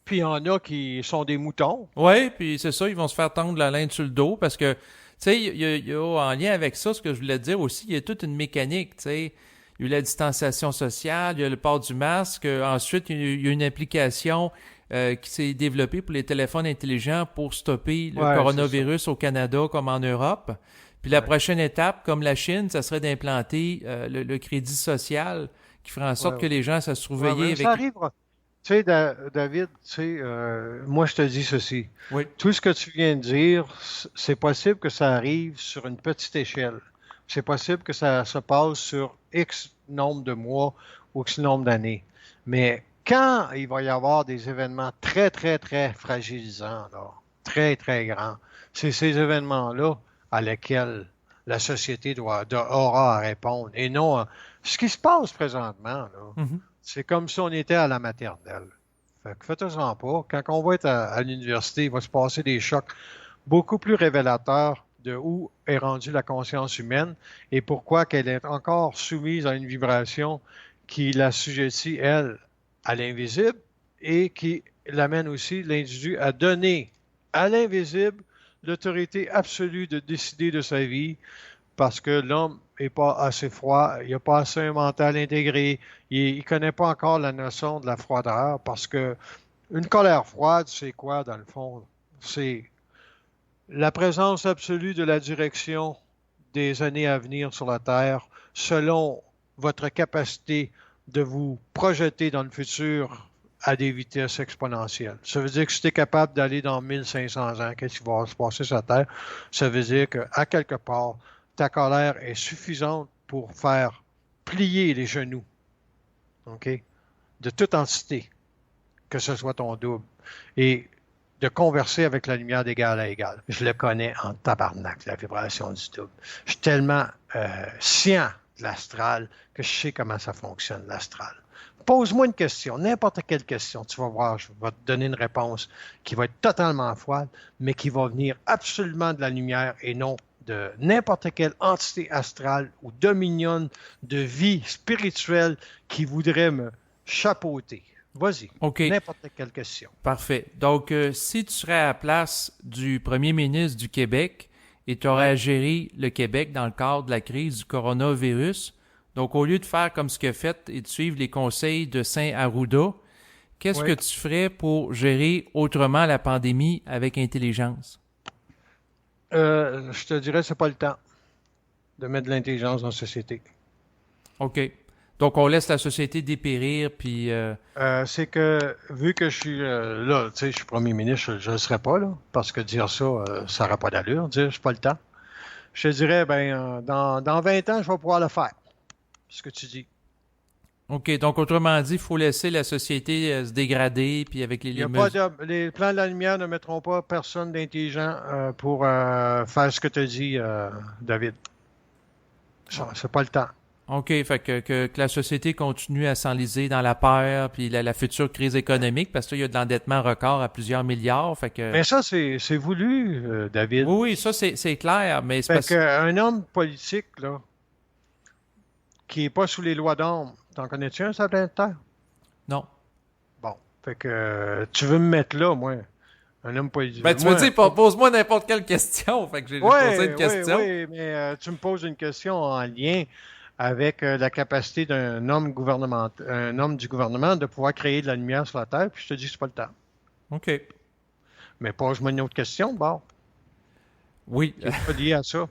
Puis il y en a qui sont des moutons. Ouais, puis c'est ça, ils vont se faire tendre la laine sur le dos parce que, tu sais, il y a en lien avec ça, ce que je voulais dire aussi, il y a toute une mécanique, tu sais. Il y a eu la distanciation sociale, il y a le port du masque. Ensuite, il y a une application qui s'est développée pour les téléphones intelligents pour stopper le Ouais, c'est ça. coronavirus au Canada comme en Europe. Puis la Ouais, prochaine étape, comme la Chine, ça serait d'implanter le crédit social qui ferait en ouais, sorte que les gens se ouais, surveillaient mais avec... ça arrivera. Tu sais, David, tu sais, moi je te dis ceci. Oui. Tout ce que tu viens de dire, c'est possible que ça arrive sur une petite échelle. C'est possible que ça se passe sur X nombre de mois ou X nombre d'années. Mais quand il va y avoir des événements très, très, très fragilisants, là, très, très grands, c'est ces événements-là à lesquels la société aura à répondre. Et non, ce qui se passe présentement, là, Mhm. c'est comme si on était à la maternelle. Fait que faites-en pas. Quand on va être à l'université, il va se passer des chocs beaucoup plus révélateurs de où est rendue la conscience humaine et pourquoi qu'elle est encore soumise à une vibration qui l'assujettit, elle, à l'invisible et qui l'amène aussi, l'individu, à donner à l'invisible l'autorité absolue de décider de sa vie parce que l'homme n'est pas assez froid, il n'a pas assez un mental intégré, il ne connaît pas encore la notion de la froideur, parce que une colère froide, c'est quoi dans le fond? C'est la présence absolue de la direction des années à venir sur la Terre selon votre capacité de vous projeter dans le futur à des vitesses exponentielles. Ça veut dire que si tu es capable d'aller dans 1500 ans, qu'est-ce qui va se passer sur la Terre? Ça veut dire qu'à quelque part, ta colère est suffisante pour faire plier les genoux, OK, de toute entité, que ce soit ton double. Et de converser avec la lumière d'égal à égal. Je le connais en tabarnak, la vibration du double. Je suis tellement scient de l'astral que je sais comment ça fonctionne, l'astral. Pose-moi une question, n'importe quelle question, tu vas voir, je vais te donner une réponse qui va être totalement froide, mais qui va venir absolument de la lumière et non de n'importe quelle entité astrale ou dominion de vie spirituelle qui voudrait me chapeauter. Vas-y, OK. n'importe quelle question. Parfait. Donc, si tu serais à la place du premier ministre du Québec et tu aurais Ouais. à gérer le Québec dans le cadre de la crise du coronavirus, donc au lieu de faire comme ce que fait et de suivre les conseils de Saint Arruda, qu'est-ce que Oui. tu ferais pour gérer autrement la pandémie avec intelligence? Je te dirais, c'est pas le temps de mettre de l'intelligence dans la société. OK. Donc, on laisse la société dépérir, puis... C'est que, vu que je suis là, tu sais, je suis premier ministre, je ne le serais pas, là, parce que dire ça, ça n'aurait pas d'allure, dire, c'est pas le temps. Je te dirais, ben, dans 20 ans, je vais pouvoir le faire, ce que tu dis. OK. Donc, autrement dit, il faut laisser la société se dégrader, puis avec Il y les a pas mesures... de, les plans de la lumière ne mettront pas personne d'intelligent pour faire ce que tu dis, David. C'est pas le temps. OK, fait que la société continue à s'enliser dans la peur, puis la future crise économique, parce qu'il y a de l'endettement record à plusieurs milliards, fait que... Mais ça, c'est voulu, David. Oui, oui, ça c'est clair, mais c'est Fait parce... qu'un homme politique, là, qui n'est pas sous les lois d'ombre, t'en connais-tu un, ça plein de terre? Non. Bon. Fait que tu veux me mettre là, moi, un homme politique. Ben, tu me Moi, dis, pose-moi n'importe quelle question, fait que j'ai posé ouais, une ouais, question. ouais, mais tu me poses une question en lien avec la capacité d'un homme un homme du gouvernement de pouvoir créer de la lumière sur la Terre, puis je te dis que c'est pas le temps. OK. Mais pose-moi une autre question, bon, Oui. qui n'est pas liée à ça.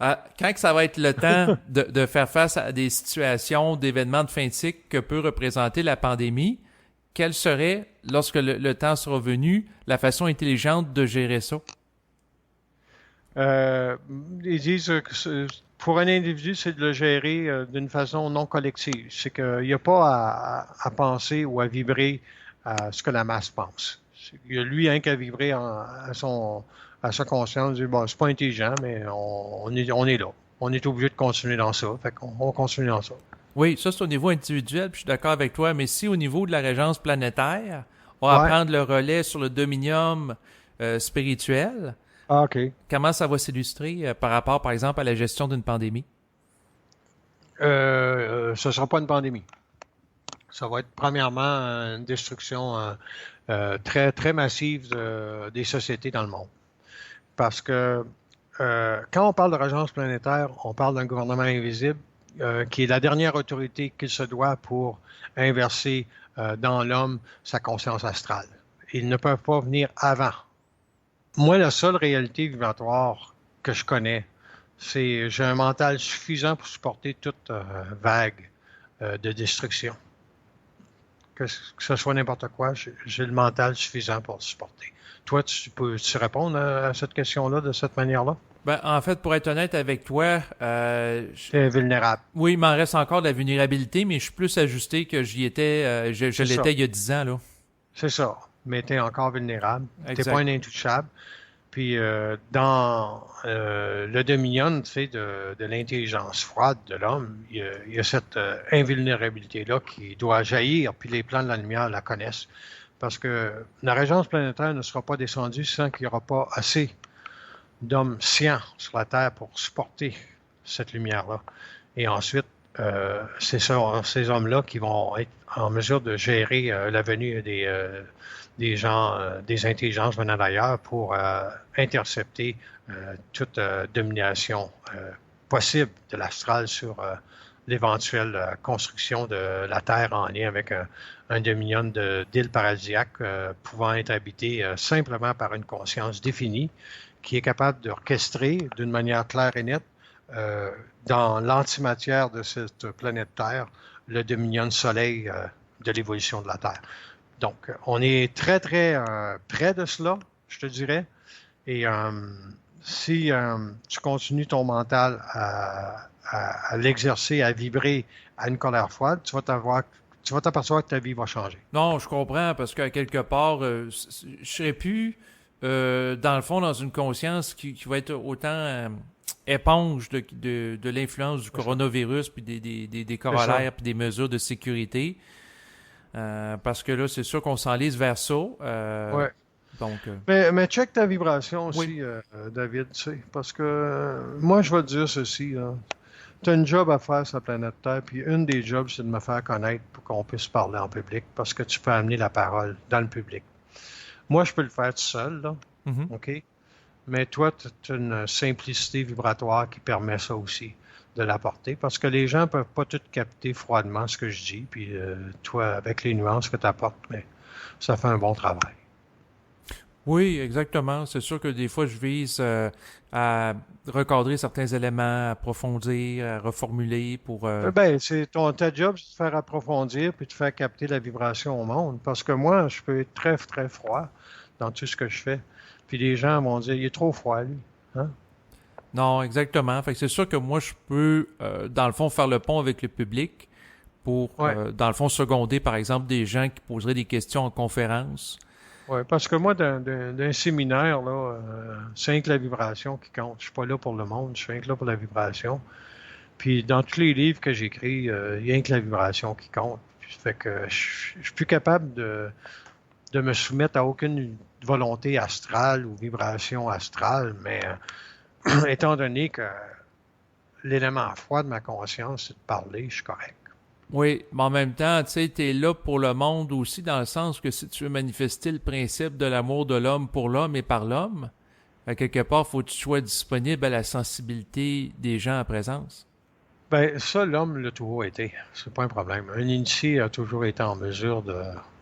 Quand que ça va être le temps de faire face à des situations, d'événements de fin de cycle que peut représenter la pandémie, quelle serait, lorsque le temps sera venu, la façon intelligente de gérer ça? Euh, Ils disent que pour un individu, c'est de le gérer d'une façon non collective. C'est qu'il n'y a pas à penser ou à vibrer à ce que la masse pense. Il y a lui hein, qui a vibré à sa conscience. Il dit, bon, c'est pas intelligent, mais on est là. On est obligé de continuer dans ça. Fait qu'on on continue dans ça. Oui, ça c'est au niveau individuel, puis je suis d'accord avec toi, mais si au niveau de la régence planétaire, on va Ouais. prendre le relais sur le dominium spirituel, Ah, OK. comment ça va s'illustrer par rapport, par exemple, à la gestion d'une pandémie? Ce ne sera pas une pandémie. Ça va être premièrement une destruction très, très massive des sociétés dans le monde. Parce que quand on parle de régence planétaire, on parle d'un gouvernement invisible qui est la dernière autorité qu'il se doit pour inverser dans l'homme sa conscience astrale. Ils ne peuvent pas venir avant. Moi, la seule réalité vibratoire que je connais, c'est j'ai un mental suffisant pour supporter toute vague de destruction. que ce soit n'importe quoi, j'ai le mental suffisant pour le supporter. Toi, tu peux-tu répondre à cette question-là de cette manière-là? Ben, en fait, pour être honnête avec toi, Tu es vulnérable. oui, il m'en reste encore de la vulnérabilité, mais je suis plus ajusté que j'y étais, je C'est ça. l'étais il y a 10 ans, là. C'est ça. Mais tu es encore vulnérable. Tu n'es pas Exact. un intouchable. Puis dans le dominion, tu sais, de l'intelligence froide de l'homme, il y a cette invulnérabilité-là qui doit jaillir, puis les plans de la lumière la connaissent. Parce que la régence planétaire ne sera pas descendue sans qu'il n'y aura pas assez d'hommes scients sur la Terre pour supporter cette lumière-là. Et ensuite, c'est ces hommes-là qui vont être en mesure de gérer la venue des gens, des intelligences venant d'ailleurs pour intercepter toute domination possible de l'astral sur l'éventuelle construction de la Terre en lien avec un dominion d'îles paradisiaques pouvant être habité simplement par une conscience définie qui est capable d'orchestrer d'une manière claire et nette dans l'antimatière de cette planète Terre le dominion soleil de l'évolution de la Terre. Donc, on est très, très près de cela, je te dirais. Et si tu continues ton mental à l'exercer, à vibrer à une colère froide, tu vas t'apercevoir que ta vie va changer. Non, je comprends, parce qu'à quelque part, je serais plus, dans le fond, dans une conscience qui va être autant éponge de l'influence du C'est ça. coronavirus, puis des C'est ça. corollaires, puis des mesures de sécurité. Parce que là, c'est sûr qu'on s'enlise vers ça. Ouais. Donc, Mais check ta vibration oui. aussi, David, tu sais, parce que moi, je vais te dire ceci, tu as une job à faire sur la planète Terre, puis une des jobs, c'est de me faire connaître pour qu'on puisse parler en public, parce que tu peux amener la parole dans le public. Moi, je peux le faire tout seul, là, Mhm. OK? Mais toi, tu as une simplicité vibratoire qui permet ça aussi, de l'apporter, parce que les gens ne peuvent pas tout capter froidement ce que je dis, puis toi, avec les nuances que tu apportes, mais ça fait un bon travail. Oui, exactement. C'est sûr que des fois, je vise à recadrer certains éléments, à approfondir, à reformuler pour... Ben, ta job, c'est de faire approfondir puis de faire capter la vibration au monde. Parce que moi, je peux être très, très froid dans tout ce que je fais. Puis les gens vont dire, il est trop froid, lui. Hein? Non, exactement. Fait que c'est sûr que moi, je peux, dans le fond, faire le pont avec le public pour, Ouais, dans le fond, seconder, par exemple, des gens qui poseraient des questions en conférence. ouais. Parce que moi, d'un séminaire, là, c'est rien que la vibration qui compte. Je suis pas là pour le monde, je suis rien que là pour la vibration. Puis dans tous les livres que j'écris, il y a rien que la vibration qui compte. Puis, fait que je suis plus capable de me soumettre à aucune volonté astrale ou vibration astrale, mais étant donné que l'élément froid de ma conscience, c'est de parler, je suis correct. Oui, mais en même temps, tu sais, t'es là pour le monde aussi, dans le sens que si tu veux manifester le principe de l'amour de l'homme pour l'homme et par l'homme, à quelque part, faut que tu sois disponible à la sensibilité des gens en présence. Ben, ça, l'homme l'a toujours été. C'est pas un problème. Un initié a toujours été en mesure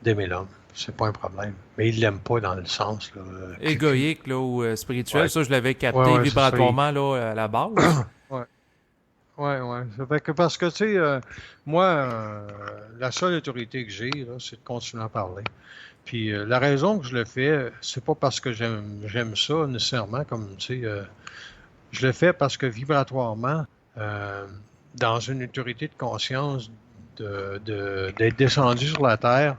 d'aimer l'homme. C'est pas un problème. Mais il l'aime pas dans le sens, là, cucu. Égoïque, là, ou spirituel, Ouais, ça, je l'avais ouais, capté ouais, c'est ça. vibratoirement, là, à la base. Ouais, ouais, ouais. Ça fait que parce que, tu sais, moi, la seule autorité que j'ai, là, c'est de continuer à parler. Puis la raison que je le fais, c'est pas parce que j'aime ça nécessairement, comme, tu sais, je le fais parce que vibratoirement, euh, dans une autorité de conscience, d'être descendu sur la Terre,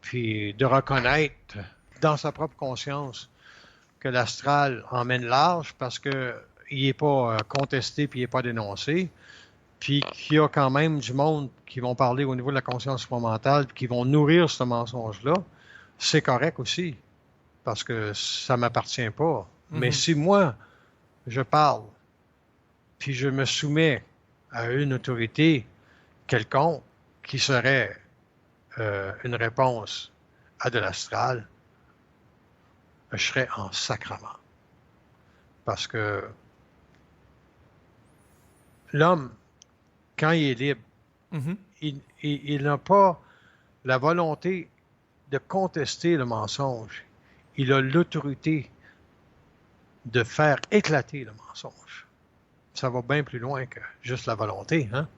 puis de reconnaître dans sa propre conscience que l'astral emmène large parce que il n'est pas contesté puis il n'est pas dénoncé, puis qu'il y a quand même du monde qui vont parler au niveau de la conscience supramentale puis qui vont nourrir ce mensonge-là, c'est correct aussi parce que ça ne m'appartient pas. Mais Mhm. si moi, je parle puis je me soumets à une autorité quelconque qui serait une réponse à de l'astral, je serais en sacrement. Parce que l'homme, quand il est libre, Mhm. il n'a pas la volonté de contester le mensonge. Il a l'autorité de faire éclater le mensonge. Ça va bien plus loin que juste la volonté, hein?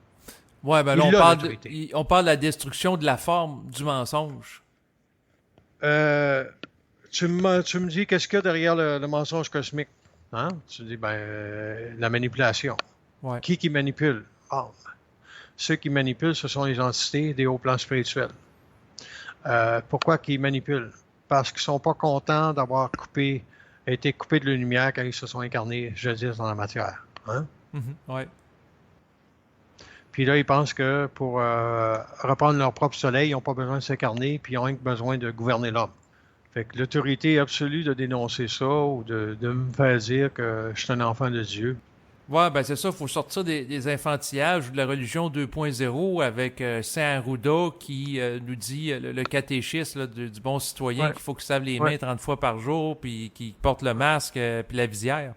Ouais, ben là, Il a l'autorité. on parle de la destruction de la forme du mensonge. Euh, tu me dis qu'est-ce qu'il y a derrière le mensonge cosmique? Hein? Tu dis, ben, la manipulation. Ouais. Qui manipule? Ah, ceux qui manipulent, ce sont les entités des hauts plans spirituels. Pourquoi qu'ils manipulent? Parce qu'ils sont pas contents d'avoir été coupés de la lumière quand ils se sont incarnés jadis dans la matière. Hein? Mhm, ouais. Puis là, ils pensent que pour reprendre leur propre soleil, ils n'ont pas besoin de s'incarner, puis ils ont besoin de gouverner l'homme. Fait que l'autorité absolue de dénoncer ça ou de me faire dire que je suis un enfant de Dieu. Ouais, ben c'est ça, il faut sortir des infantillages ou de la religion 2.0 avec Saint Arruda qui nous dit le catéchisme là, du bon citoyen Ouais, qu'il faut qu'il se lave les ouais. mains 30 fois par jour, puis qu'il porte le masque, puis la visière.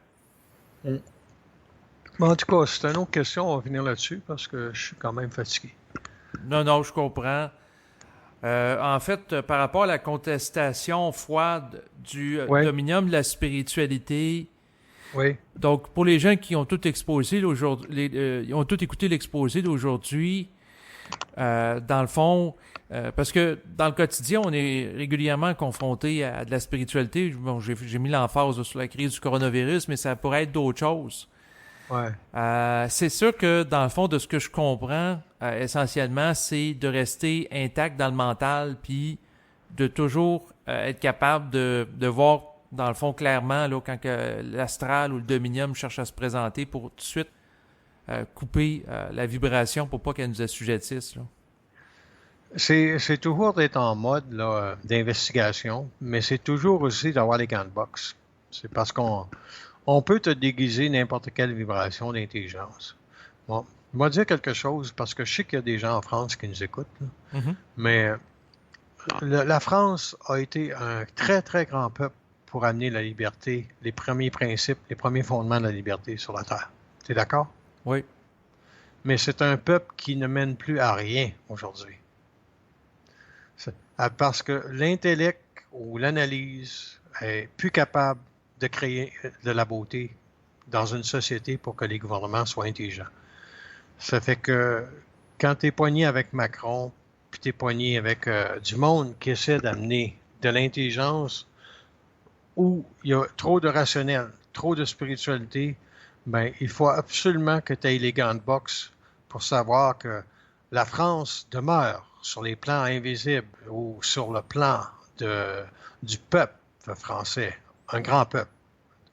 Mm. Mais en tout cas, c'est une autre question, on va finir là-dessus parce que je suis quand même fatigué. Non, non, je comprends. En fait, par rapport à la contestation froide du Oui, dominium de la spiritualité, oui, donc pour les gens qui ont tout exposé aujourd'hui, ils ont tout écouté l'exposé d'aujourd'hui, dans le fond, parce que dans le quotidien, on est régulièrement confronté à de la spiritualité. Bon, j'ai mis l'emphase sur la crise du coronavirus, mais ça pourrait être d'autres choses. ouais. C'est sûr que dans le fond, de ce que je comprends, essentiellement, c'est de rester intact dans le mental, puis de toujours être capable de voir, dans le fond, clairement, là, quand que l'astral ou le dominium cherche à se présenter pour tout de suite couper la vibration pour pas qu'elle nous assujettisse. Là. C'est toujours d'être en mode là, d'investigation, mais c'est toujours aussi d'avoir les gants de boxe. C'est parce qu'on peut te déguiser n'importe quelle vibration d'intelligence. Bon, je vais dire quelque chose parce que je sais qu'il y a des gens en France qui nous écoutent, là, Mhm. mais la France a été un très, très grand peuple pour amener la liberté, les premiers principes, les premiers fondements de la liberté sur la Terre. Tu es d'accord? Oui. Mais c'est un peuple qui ne mène plus à rien aujourd'hui. Parce que l'intellect ou l'analyse est plus capable de créer de la beauté dans une société pour que les gouvernements soient intelligents. Ça fait que quand tu es poigné avec Macron, puis tu es poigné avec du monde qui essaie d'amener de l'intelligence où il y a trop de rationnel, trop de spiritualité, ben, il faut absolument que tu aies les gants de boxe pour savoir que la France demeure sur les plans invisibles ou sur le plan du peuple français, un grand peuple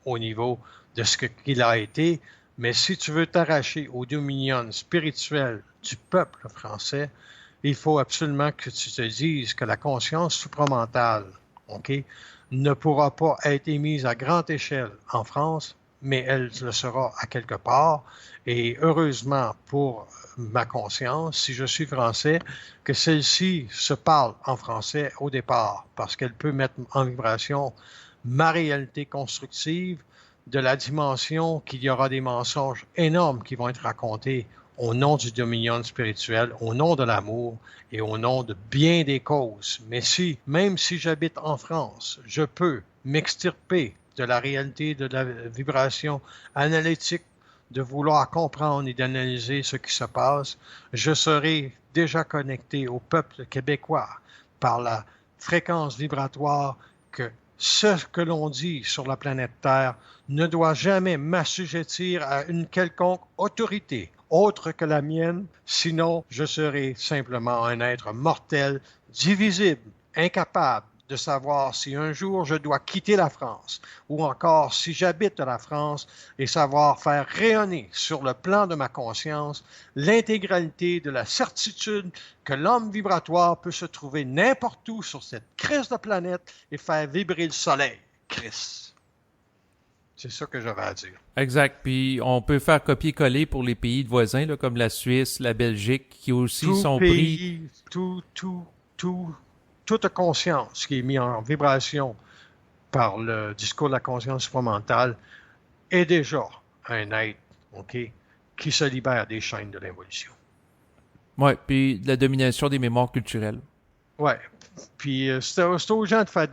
au niveau de ce qu'il a été. Mais si tu veux t'arracher au dominion spirituel du peuple français, il faut absolument que tu te dises que la conscience supramentale, OK, ne pourra pas être émise à grande échelle en France, mais elle le sera à quelque part. Et heureusement pour ma conscience, si je suis français, que celle-ci se parle en français au départ, parce qu'elle peut mettre en vibration ma réalité constructive de la dimension qu'il y aura des mensonges énormes qui vont être racontés au nom du dominion spirituel, au nom de l'amour et au nom de bien des causes. Mais si, même si j'habite en France, je peux m'extirper de la réalité de la vibration analytique, de vouloir comprendre et d'analyser ce qui se passe, je serai déjà connecté au peuple québécois par la fréquence vibratoire que ce que l'on dit sur la planète Terre ne doit jamais m'assujettir à une quelconque autorité autre que la mienne, sinon je serai simplement un être mortel, divisible, incapable de savoir si un jour je dois quitter la France ou encore si j'habite la France et savoir faire rayonner sur le plan de ma conscience l'intégralité de la certitude que l'homme vibratoire peut se trouver n'importe où sur cette crise de planète et faire vibrer le soleil. Chris. C'est ça que j'avais à dire. Exact. Puis on peut faire copier-coller pour les pays voisins, là, comme la Suisse, la Belgique, qui aussi Tout sont pris. pays, toute conscience qui est mise en vibration par le discours de la conscience supramentale est déjà un être, OK, qui se libère des chaînes de l'involution. Ouais, puis de la domination des mémoires culturelles. Ouais. Puis c'est aux gens de faire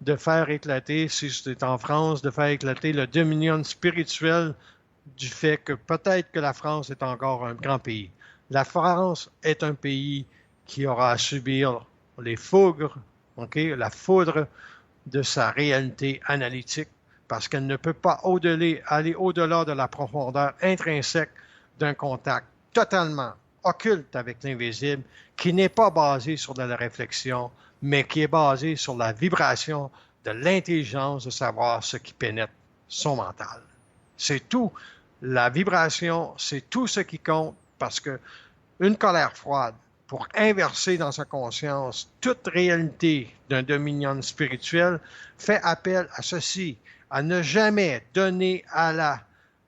de faire éclater, si c'est en France, de faire éclater le dominion spirituel du fait que peut-être que la France est encore un grand pays. La France est un pays qui aura à subir les foudres, okay, la foudre de sa réalité analytique, parce qu'elle ne peut pas aller au-delà de la profondeur intrinsèque d'un contact totalement occulte avec l'invisible, qui n'est pas basé sur de la réflexion, mais qui est basé sur la vibration de l'intelligence de savoir ce qui pénètre son mental. C'est tout. La vibration, c'est tout ce qui compte, parce que une colère froide, pour inverser dans sa conscience toute réalité d'un dominion spirituel, fait appel à ceci, à ne jamais donner à la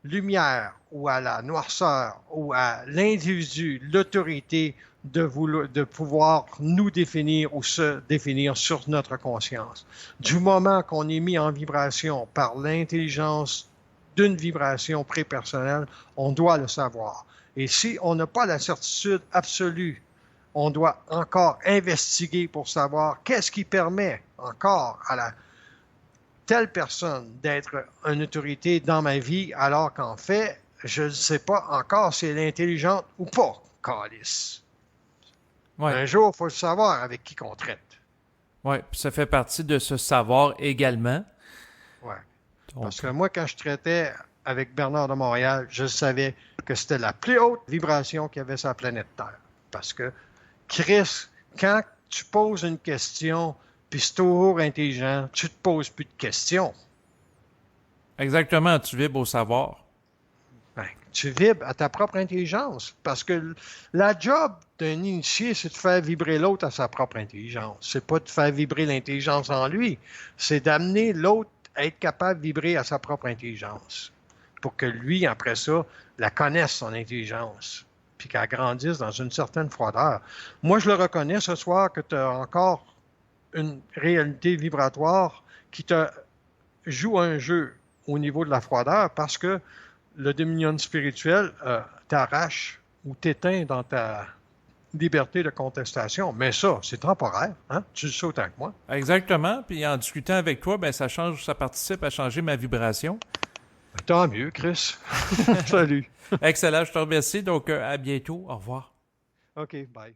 lumière ou à la noirceur ou à l'individu l'autorité de pouvoir nous définir ou se définir sur notre conscience. Du moment qu'on est mis en vibration par l'intelligence d'une vibration prépersonnelle, on doit le savoir. Et si on n'a pas la certitude absolue, on doit encore investiguer pour savoir qu'est-ce qui permet encore à la telle personne d'être une autorité dans ma vie, alors qu'en fait, je ne sais pas encore si elle est intelligente ou pas, calice. Ouais. Un jour, il faut le savoir avec qui qu'on traite. Oui, puis ça fait partie de ce savoir également. Ouais. Donc, Parce que moi, quand je traitais avec Bernard de Montréal, je savais que c'était la plus haute vibration qu'il y avait sur la planète Terre. Parce que, Chris, quand tu poses une question, puis c'est toujours intelligent, tu te poses plus de questions. exactement, tu vibres au savoir. Ben, tu vibres à ta propre intelligence. Parce que la job d'un initié, c'est de faire vibrer l'autre à sa propre intelligence. C'est pas de faire vibrer l'intelligence en lui. C'est d'amener l'autre à être capable de vibrer à sa propre intelligence. Pour que lui, après ça, la connaisse, son intelligence. Puis qu'elle grandisse dans une certaine froideur. Moi, je le reconnais ce soir que tu as encore une réalité vibratoire qui te joue un jeu au niveau de la froideur parce que le dominion spirituel t'arrache ou t'éteint dans ta liberté de contestation. Mais ça, c'est temporaire. Hein? Tu le sais autant que moi. Exactement, puis en discutant avec toi, ben ça change, ça participe à changer ma vibration. Tant mieux, Chris. Salut. Excellent, je te remercie. Donc, à bientôt. Au revoir. OK, bye.